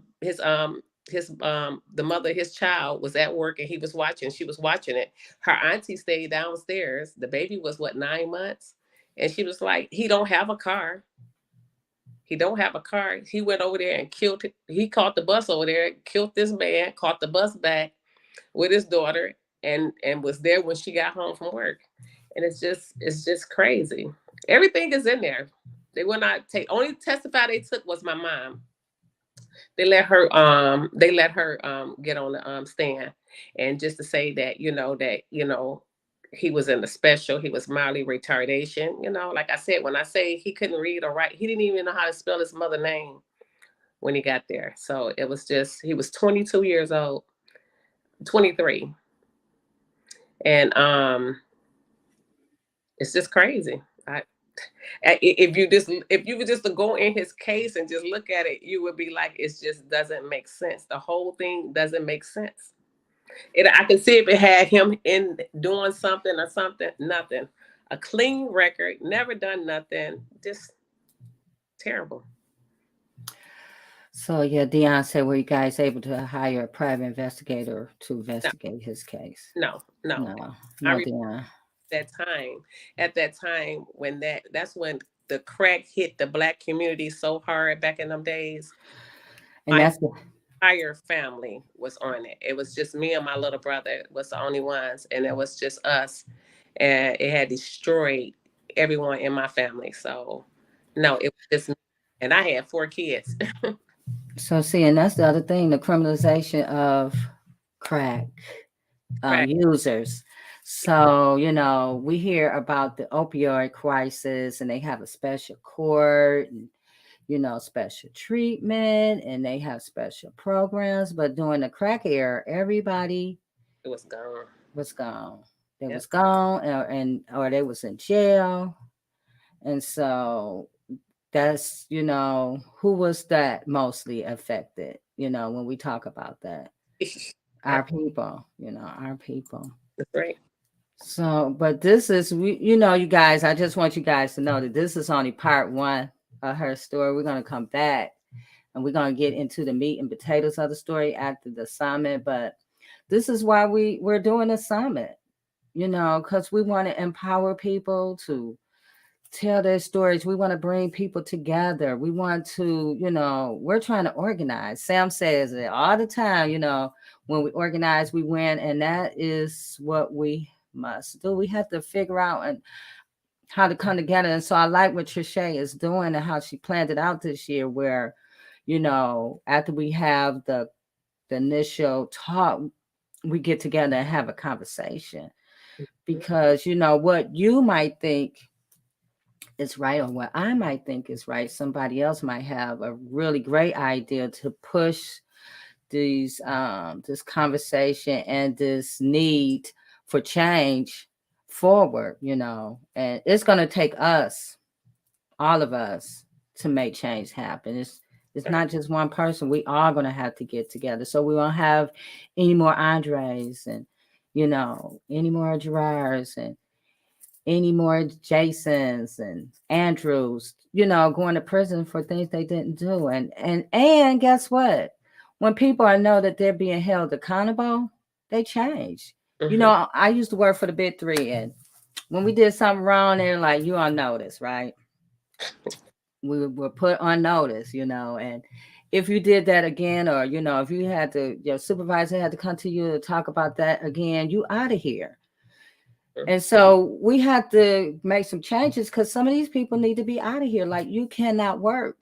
mother of his child was at work and he was watching. She was watching it. Her auntie stayed downstairs. The baby was what, 9 months, and she was like, "He don't have a car. He don't have a car. He went over there and killed. He caught the bus over there, killed this man, caught the bus back with his daughter, and was there when she got home from work." And it's just crazy. Everything is in there. They will not take. Only testify they took was my mom. They let her get on the stand, and just to say that he was in the special. He was mildly retardation. Like I said, when I say he couldn't read or write, he didn't even know how to spell his mother name when he got there. So it was just he was 22 years old, 23, and it's just crazy. If you would just to go in his case and just look at it, you would be like, it just doesn't make sense. The whole thing doesn't make sense. I can see if it had him in doing something or something, nothing. A clean record, never done nothing, just terrible. So yeah, Dion said, were you guys able to hire a private investigator to No, investigate his case? no, no. No, I no, remember Dion. that time. At that time, when that's when the crack hit the black community so hard back in them days. And My that's the entire family was on it. It was just me and my little brother was the only ones, and it was just us, and it had destroyed everyone in my family. So, no, it was just me, and I had 4 kids. so see, and that's the other thing, the criminalization of crack Crack. users. So, we hear about the opioid crisis and they have a special court and, special treatment and they have special programs. But during the crack era, everybody It was gone. was gone. They Yep. was gone or they was in jail. And so that's, who was that mostly affected, when we talk about that? Our people, our people. That's right. So, but this is, you guys, I just want you guys to know that this is only part one of her story. We're going to come back and we're going to get into the meat and potatoes of the story after the summit. But this is why we're doing a summit, because we want to empower people to tell their stories. We want to bring people together. We want to, we're trying to organize. Sam says it all the time, when we organize, we win. And that is what we must do. We have to figure out and how to come together. And so I like what Trisha is doing and how she planned it out this year, where, after we have the initial talk, we get together and have a conversation. Because, what you might think is right or what I might think is right, somebody else might have a really great idea to push these this conversation and this need for change forward, and it's going to take us, all of us, to make change happen. It's not just one person. We are going to have to get together, so we won't have any more Andres and any more Gerards and any more Jasons and Andrews, going to prison for things they didn't do. And guess what? When people know that they're being held accountable, they change. Mm-hmm. I used to work for the Big Three, and when we did something wrong, they're like, "You on notice, right?" We were put on notice, and if you did that again, or if you had to, your supervisor had to come to you to talk about that again, you out of here. And so we have to make some changes because some of these people need to be out of here. Like, you cannot work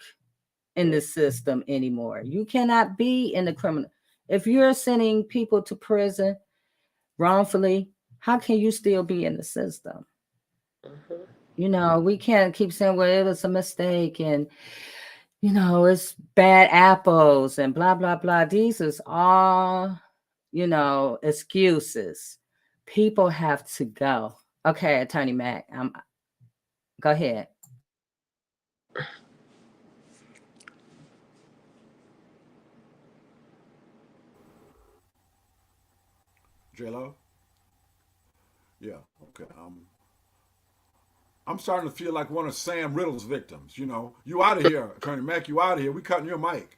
in the system anymore. You cannot be in the criminal. If you're sending people to prison wrongfully, how can you still be in the system? We can't keep saying, well, it was a mistake and, it's bad apples and blah, blah, blah. These is all, excuses. People have to go. Okay, Attorney Mack, go ahead. J Lo? Yeah, okay. I'm starting to feel like one of Sam Riddle's victims. You out of here, Attorney Mack. You out of here. We cutting your mic.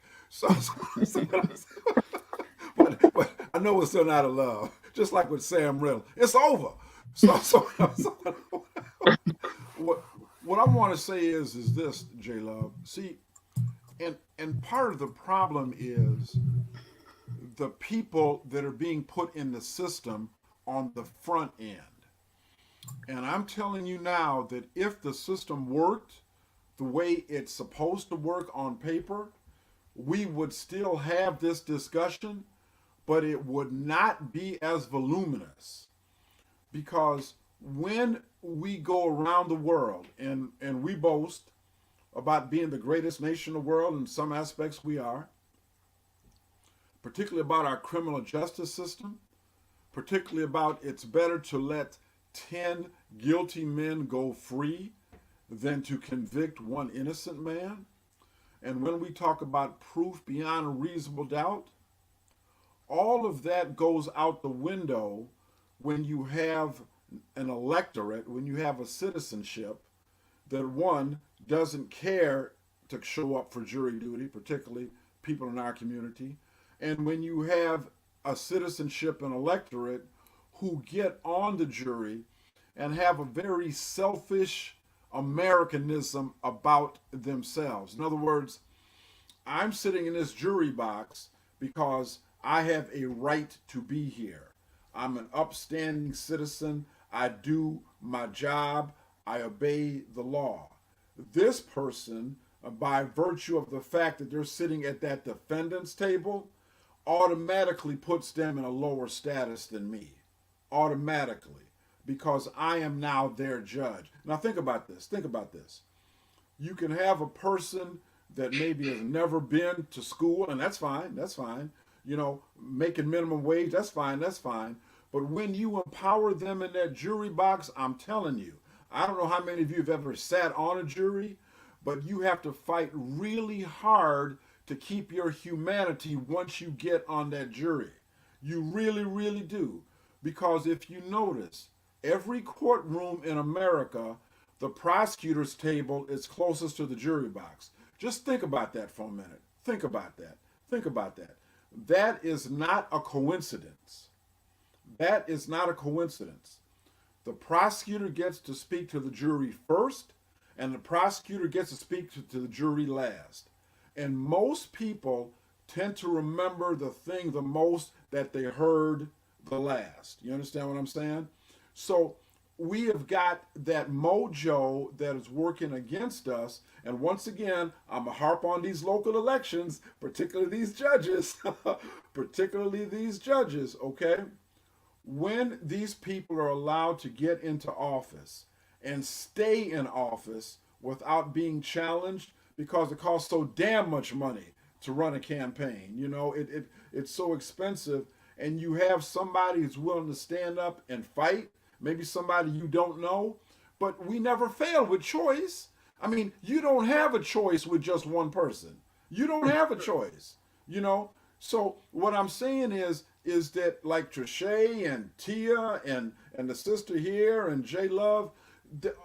But I know it's still out of love, just like with Sam Riddle. It's over. So what I want to say is this, J Love. See, and part of the problem is the people that are being put in the system on the front end. And I'm telling you now that if the system worked the way it's supposed to work on paper, we would still have this discussion, but it would not be as voluminous. Because when we go around the world and we boast about being the greatest nation in the world, in some aspects we are, particularly about our criminal justice system, particularly about it's better to let 10 guilty men go free than to convict one innocent man. And when we talk about proof beyond a reasonable doubt, all of that goes out the window when you have an electorate, when you have a citizenship that one doesn't care to show up for jury duty, particularly people in our community, and when you have a citizenship and electorate who get on the jury and have a very selfish Americanism about themselves. In other words, I'm sitting in this jury box because I have a right to be here. I'm an upstanding citizen. I do my job. I obey the law. This person, by virtue of the fact that they're sitting at that defendant's table, automatically puts them in a lower status than me. Automatically. Because I am now their judge. Now think about this. Think about this. You can have a person that maybe has never been to school, and that's fine. That's fine. You know, making minimum wage, that's fine. That's fine. But when you empower them in that jury box, I'm telling you, I don't know how many of you have ever sat on a jury, but you have to fight really hard to keep your humanity once you get on that jury. You really, really do. Because if you notice, every courtroom in America, the prosecutor's table is closest to the jury box. Just think about that for a minute. Think about that. Think about that. That is not a coincidence. That is not a coincidence. The prosecutor gets to speak to the jury first, and the prosecutor gets to speak to the jury last. And most people tend to remember the thing the most that they heard the last. You understand what I'm saying? So we have got that mojo that is working against us. And once again, I'm going to harp on these local elections, particularly these judges, okay? When these people are allowed to get into office and stay in office without being challenged because it costs so damn much money to run a campaign, you know, it's so expensive, and you have somebody who's willing to stand up and fight, maybe somebody you don't know, but we never fail with choice. I mean, you don't have a choice with just one person. You don't have a choice, you know? So what I'm saying is that like Trisha and Tia and the sister here and J Love,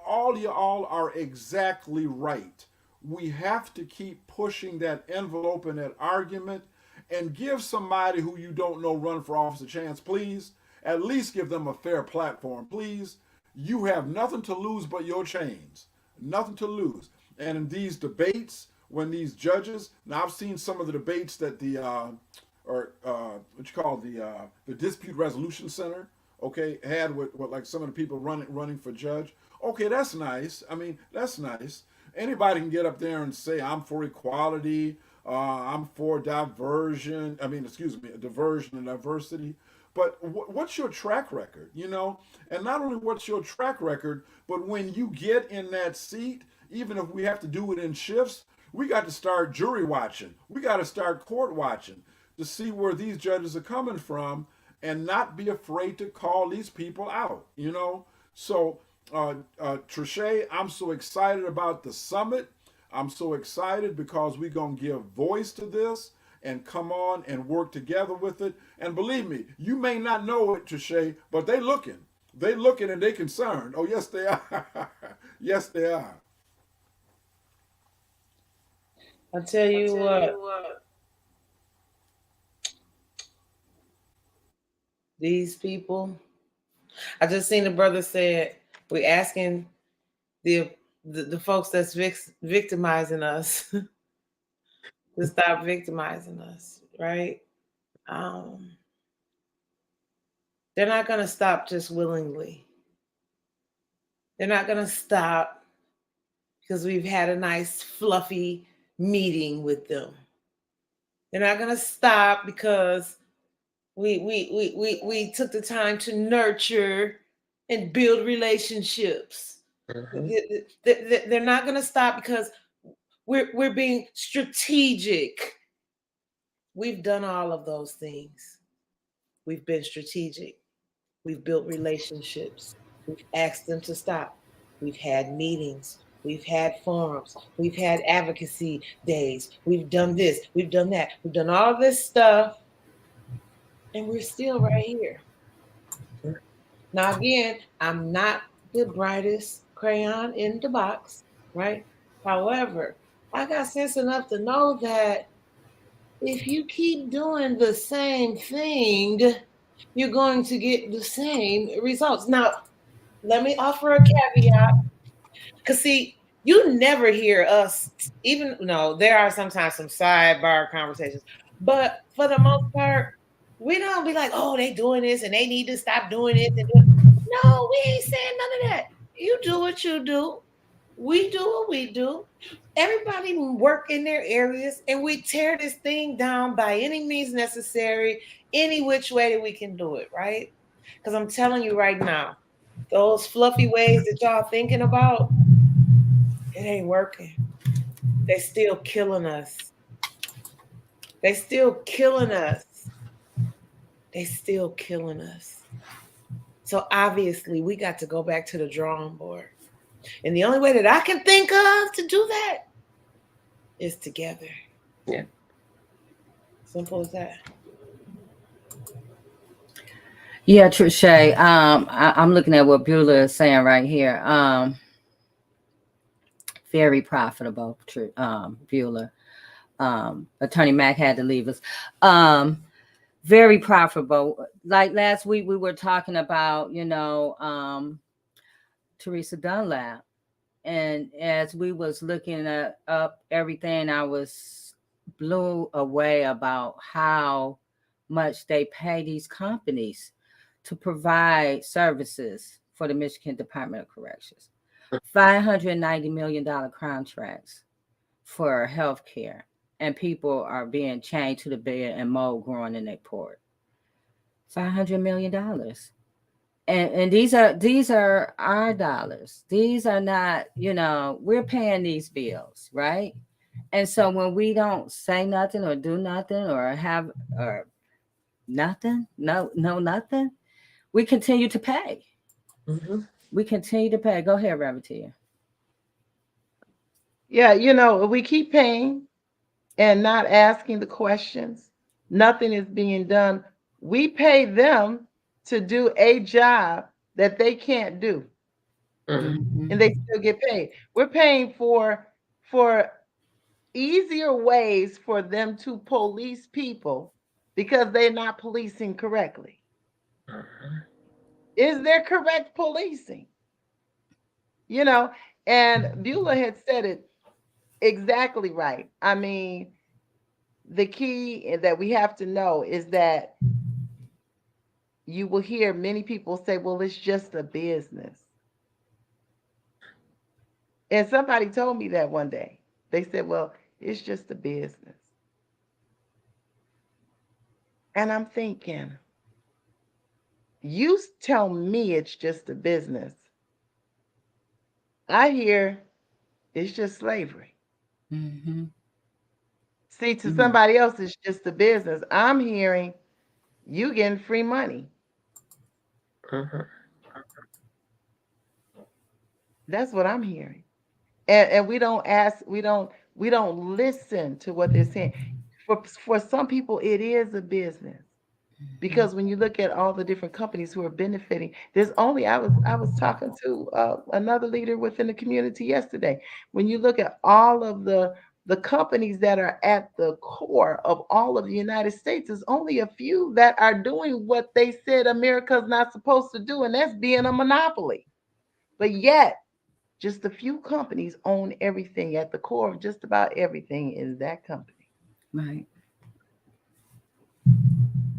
all y'all are exactly right. We have to keep pushing that envelope and that argument and give somebody who you don't know run for office a chance, please. At least give them a fair platform, please. You have nothing to lose but your chains. Nothing to lose. And in these debates, when these judges, now I've seen some of the debates that the the Dispute Resolution Center, okay, had with like some of the people running for judge. Okay, that's nice. I mean, that's nice. Anybody can get up there and say, I'm for equality, I'm for diversion and diversity. But what's your track record, you know? And not only what's your track record, but when you get in that seat, even if we have to do it in shifts, we got to start jury watching. We got to start court watching to see where these judges are coming from and not be afraid to call these people out, you know? So, Trisha, I'm so excited about the summit. I'm so excited because we're going to give voice to this and come on and work together with it. And believe me, you may not know it, Trisha, but they looking. They looking and they concerned. Oh, yes, they are. Yes, they are. I tell you what, these people, I just seen the brother said, we're asking the folks that's victimizing us to stop victimizing us, right? They're not going to stop just willingly. They're not going to stop because we've had a nice fluffy meeting with them. They're not going to stop because we took the time to nurture and build relationships. Mm-hmm. They're not going to stop because we're being strategic. We've done all of those things. We've been strategic. We've built relationships. We've asked them to stop. We've had meetings. We've had forums. We've had advocacy days. We've done this. We've done that. We've done all this stuff. And we're still right here. Now, again, I'm not the brightest crayon in the box, right? However, I got sense enough to know that if you keep doing the same thing, you're going to get the same results. Now, let me offer a caveat. Because, see, you never hear us, even, no, there are sometimes some sidebar conversations, but for the most part, we don't be like, oh, they doing this and they need to stop doing this. No, we ain't saying none of that. You do what you do. We do what we do. Everybody work in their areas and we tear this thing down by any means necessary, any which way that we can do it, right? Because I'm telling you right now, those fluffy ways that y'all thinking about, it ain't working. They still killing us. They still killing us. They still killing us. So obviously we got to go back to the drawing board. And the only way that I can think of to do that is together. Yeah. Simple as that. Yeah, Trushay. I'm looking at what Beulah is saying right here. Very profitable, Beulah. Attorney Mack had to leave us. Very profitable. Like last week, we were talking about, Teresa Dunlap, and as we was looking up everything, I was blew away about how much they pay these companies to provide services for the Michigan Department of Corrections. $590 million contracts for health care, and people are being chained to the bed and mold growing in their port. $500 million. And these are our dollars. These are not, we're paying these bills, right? And so when we don't say nothing or do nothing or have or nothing, no nothing, we continue to pay. Mm-hmm. We continue to pay. Go ahead, Rabbitier. Yeah, we keep paying and not asking the questions. Nothing is being done. We pay them to do a job that they can't do, Mm-hmm. and they still get paid. We're paying for easier ways for them to police people because they're not policing correctly. Mm-hmm. Is there correct policing? You know, and Beulah had said it exactly right. I mean, the key that we have to know is that you will hear many people say, well, it's just a business. And somebody told me that one day. They said, well, it's just a business. And I'm thinking, you tell me it's just a business. I hear it's just slavery. Mm-hmm. See, to Mm-hmm. somebody else, it's just a business. I'm hearing you getting free money. Mm-hmm. That's what I'm hearing. And we don't ask, we don't listen to what they're saying. For some people, it is a business. Because when you look at all the different companies who are benefiting, there's only I was talking to another leader within the community yesterday. When you look at all of the companies that are at the core of all of the United States, there's only a few that are doing what they said America's not supposed to do, and that's being a monopoly. But yet, just a few companies own everything. At the core of just about everything is that company. Right.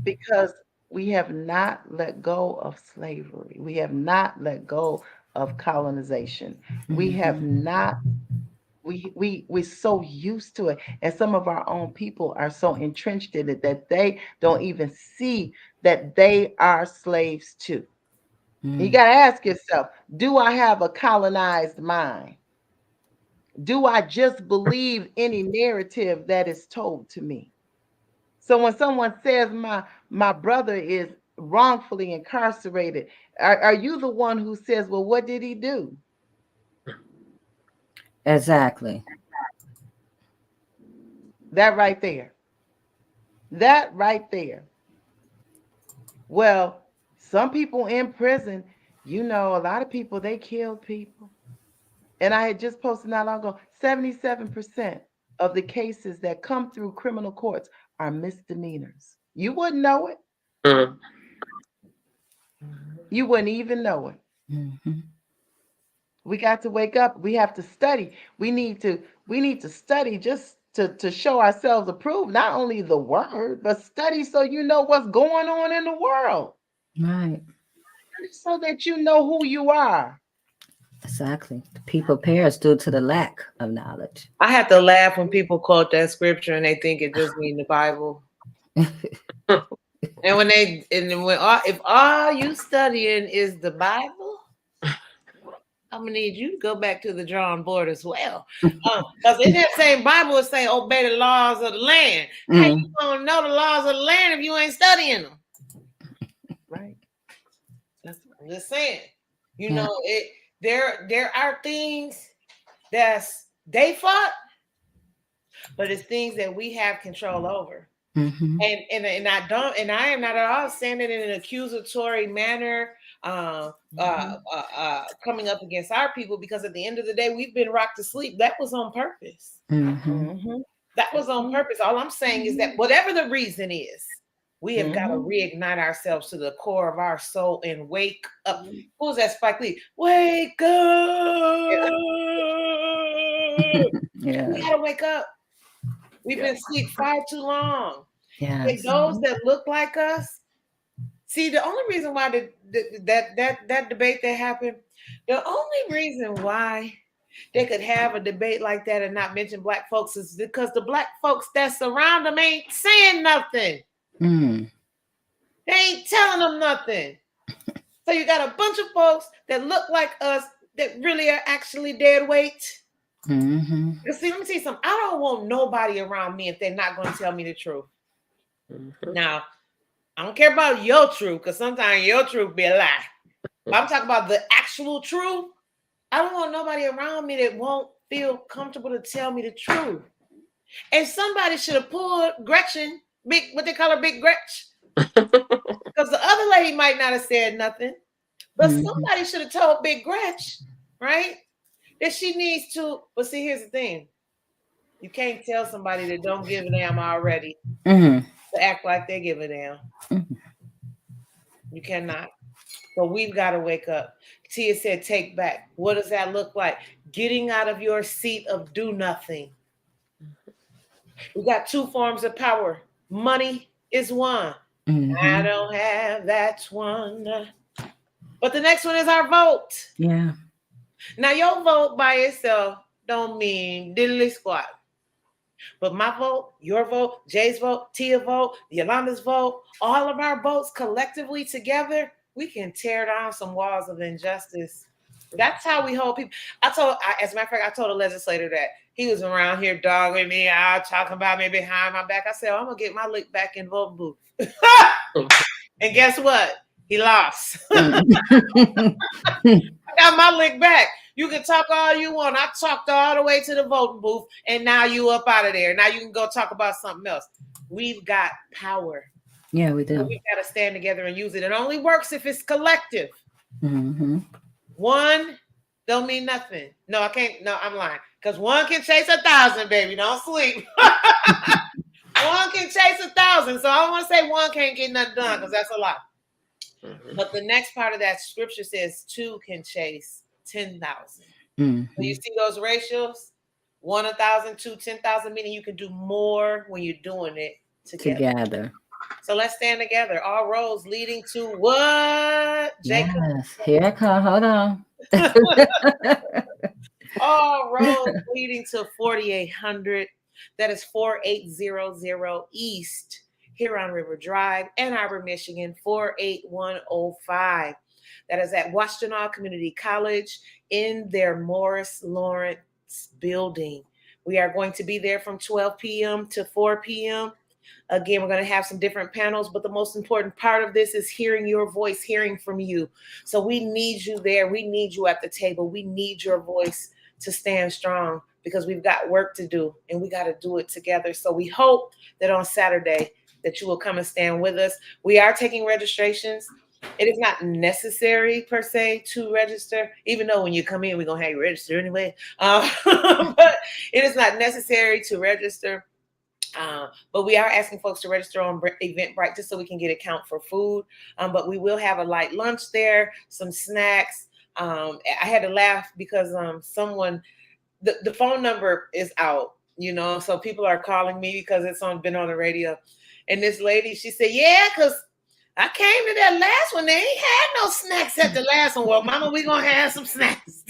Because we have not let go of slavery. We have not let go of colonization. We have Mm-hmm. not we're so used to it, and some of our own people are so entrenched in it that they don't even see that they are slaves too. You Mm-hmm. got to ask yourself, do I have a colonized mind? Do I just believe any narrative that is told to me? So when someone says my brother is wrongfully incarcerated, are you the one who says, well, what did he do? Exactly. That right there. That right there. Well, some people in prison, a lot of people, they killed people. And I had just posted not long ago, 77% of the cases that come through criminal courts are misdemeanors. You wouldn't know it. Mm. You wouldn't even know it. Mm-hmm. We got to wake up. We have to study. We need to study just to show ourselves approved. Not only the word, but study so you know what's going on in the world. Right. So that you know who you are. Exactly. The people perish due to the lack of knowledge. I have to laugh when people quote that scripture and they think it just means the Bible. And if all you studying is the Bible, I'm gonna need you to go back to the drawing board as well. Because in that same Bible it say obey the laws of the land. How you gonna know the laws of the land if you ain't studying them? Right. I'm just saying. There are things that's they fought, but it's things that we have control over. Mm-hmm. And I am not at all saying it in an accusatory manner, coming up against our people, because at the end of the day, we've been rocked to sleep. That was on purpose. Mm-hmm. That was on purpose. All I'm saying is that whatever the reason is, we have got to reignite ourselves to the core of our soul and wake up. Who's that, Spike Lee? Wake up! Yeah. We got to wake up. We've been asleep far too long. Yeah. And those that look like us, see, the only reason why that debate that happened, the only reason why they could have a debate like that and not mention black folks is because the black folks that surround them ain't saying nothing. Mm. They ain't telling them nothing. So you got a bunch of folks that look like us that really are actually dead weight. Mm-hmm. See, let me tell you something. I don't want nobody around me if they're not going to tell me the truth. Mm-hmm. Now, I don't care about your truth, because sometimes your truth be a lie. But I'm talking about the actual truth. I don't want nobody around me that won't feel comfortable to tell me the truth. And somebody should have pulled Gretchen, what they call her, Big Gretch. Because the other lady might not have said nothing. But somebody should have told Big Gretch, right, that she needs to. But see, here's the thing. You can't tell somebody that don't give a damn already to act like they give a damn. You cannot. So we've got to wake up. Tia said, take back. What does that look like? Getting out of your seat of do nothing. We got two forms of power. Money is one. I don't have, that's one. But the next one is our vote. Yeah. Now, your vote by itself don't mean diddly squat. But my vote, your vote, Jay's vote, Tia vote, Yolanda's vote, all of our votes collectively together, we can tear down some walls of injustice. That's how we hold people. As a matter of fact, I told a legislator that he was around here dogging me out, talking about me behind my back. I said, I'm going to get my lick back in voting booth. And guess what? He lost. I got my lick back. You can talk all you want. I talked all the way to the voting booth, and now you up out of there. Now you can go talk about something else. We've got power. Yeah, we do. So we've got to stand together and use it. It only works if it's collective. One don't mean nothing. No, I can't. No, I'm lying. Because one can chase 1,000, baby. Don't sleep. One can chase 1,000. So I don't want to say one can't get nothing done, because that's a lot. But the next part of that scripture says 2 can chase 10,000. So you see those ratios? 1 1,000, 2 10,000, meaning you can do more when you're doing it together. So let's stand together. All roads leading to what? Jacob? Yes. Here I come. Hold on. All roads leading to 4800. That is 4800 East Huron River Drive, Ann Arbor, Michigan, 48105. That is at Washtenaw Community College in their Morris Lawrence building. We are going to be there from 12 p.m. to 4 p.m. Again, we're going to have some different panels, but the most important part of this is hearing your voice, hearing from you. So we need you there. We need you at the table. We need your voice to stand strong, because we've got work to do and we got to do it together. So we hope that on Saturday that you will come and stand with us. We are taking registrations. It is not necessary per se to register, even though when you come in, we're going to have you register anyway. But it is not necessary to register. But we are asking folks to register on Eventbrite just so we can get a count for food. But we will have a light lunch there, some snacks. I had to laugh because someone, the phone number is out, so people are calling me because it's been on the radio. And this lady, she said, yeah, because I came to that last one. They ain't had no snacks at the last one. Well, mama, we going to have some snacks.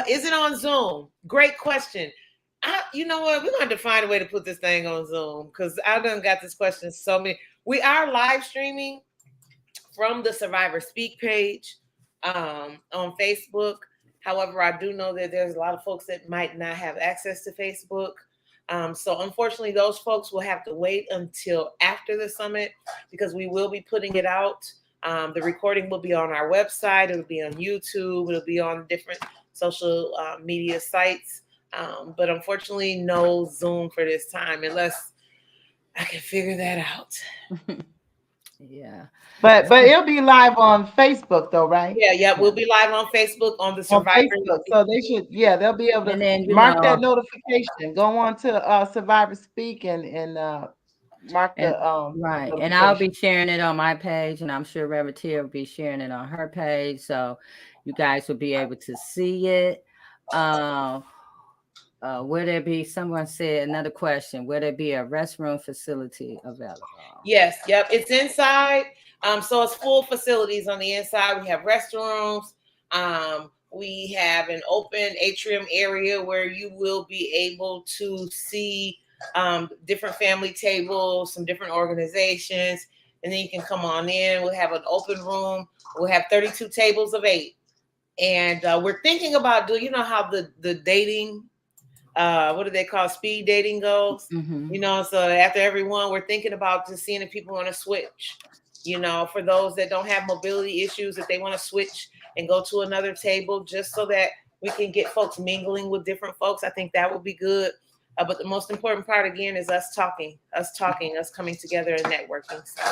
Is it on Zoom? Great question. You know what? We're going to have to find a way to put this thing on Zoom, because I done got this question so many. We are live streaming from the Survivor Speak page on Facebook. However, I do know that there's a lot of folks that might not have access to Facebook. So unfortunately, those folks will have to wait until after the summit, because we will be putting it out. The recording will be on our website. It'll be on YouTube. It'll be on different social media sites. But unfortunately, no Zoom for this time, unless I can figure that out. Yeah. But it'll be live on Facebook though, right? Yeah. We'll be live on Facebook on the Survivor. So they should, they'll be able to mark that notification. Go on to Survivor Speak and mark the right. And I'll be sharing it on my page, and I'm sure Reverend Tia will be sharing it on her page, so you guys will be able to see it. Will there be, someone said, another question, will there be a restroom facility available? Yes, yep, it's inside. So it's full facilities on the inside. We have restrooms. We have an open atrium area where you will be able to see different family tables, some different organizations, and then you can come on in. We'll have an open room. We'll have 32 tables of 8. And we're thinking about doing, how the dating, what do they call, speed dating goes? Mm-hmm. So after every one, we're thinking about just seeing if people want to switch, for those that don't have mobility issues, if they want to switch and go to another table, just so that we can get folks mingling with different folks. I think that would be good. But the most important part, again, is us talking, us coming together and networking. So.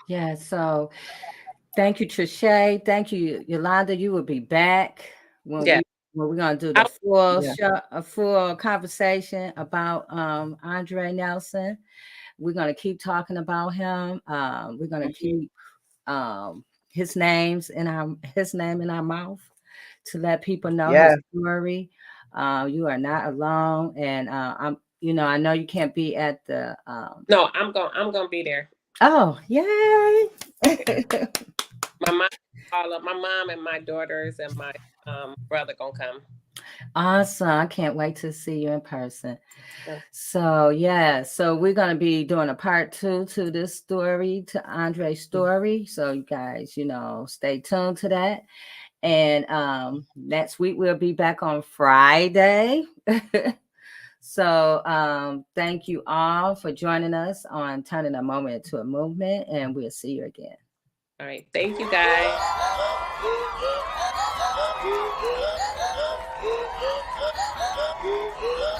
Yeah. So thank you, Trisha. Thank you, Yolanda. You will be back when we're going to do the full show, a full conversation about Andre Nelson. We're going to keep talking about him. We're going to keep his name in our mouth to let people know his story. You are not alone, and I know you can't be at the. No, I'm gonna be there. Oh, yay! My mom and my daughters and my brother gonna come. Awesome. I can't wait to see you in person. Yeah. So we're going to be doing a part 2 to this story, to Andre's story. So you guys, stay tuned to that. And next week we'll be back on Friday. So thank you all for joining us on Turning a Moment into a Movement, and we'll see you again. All right. Thank you, guys. Yeah.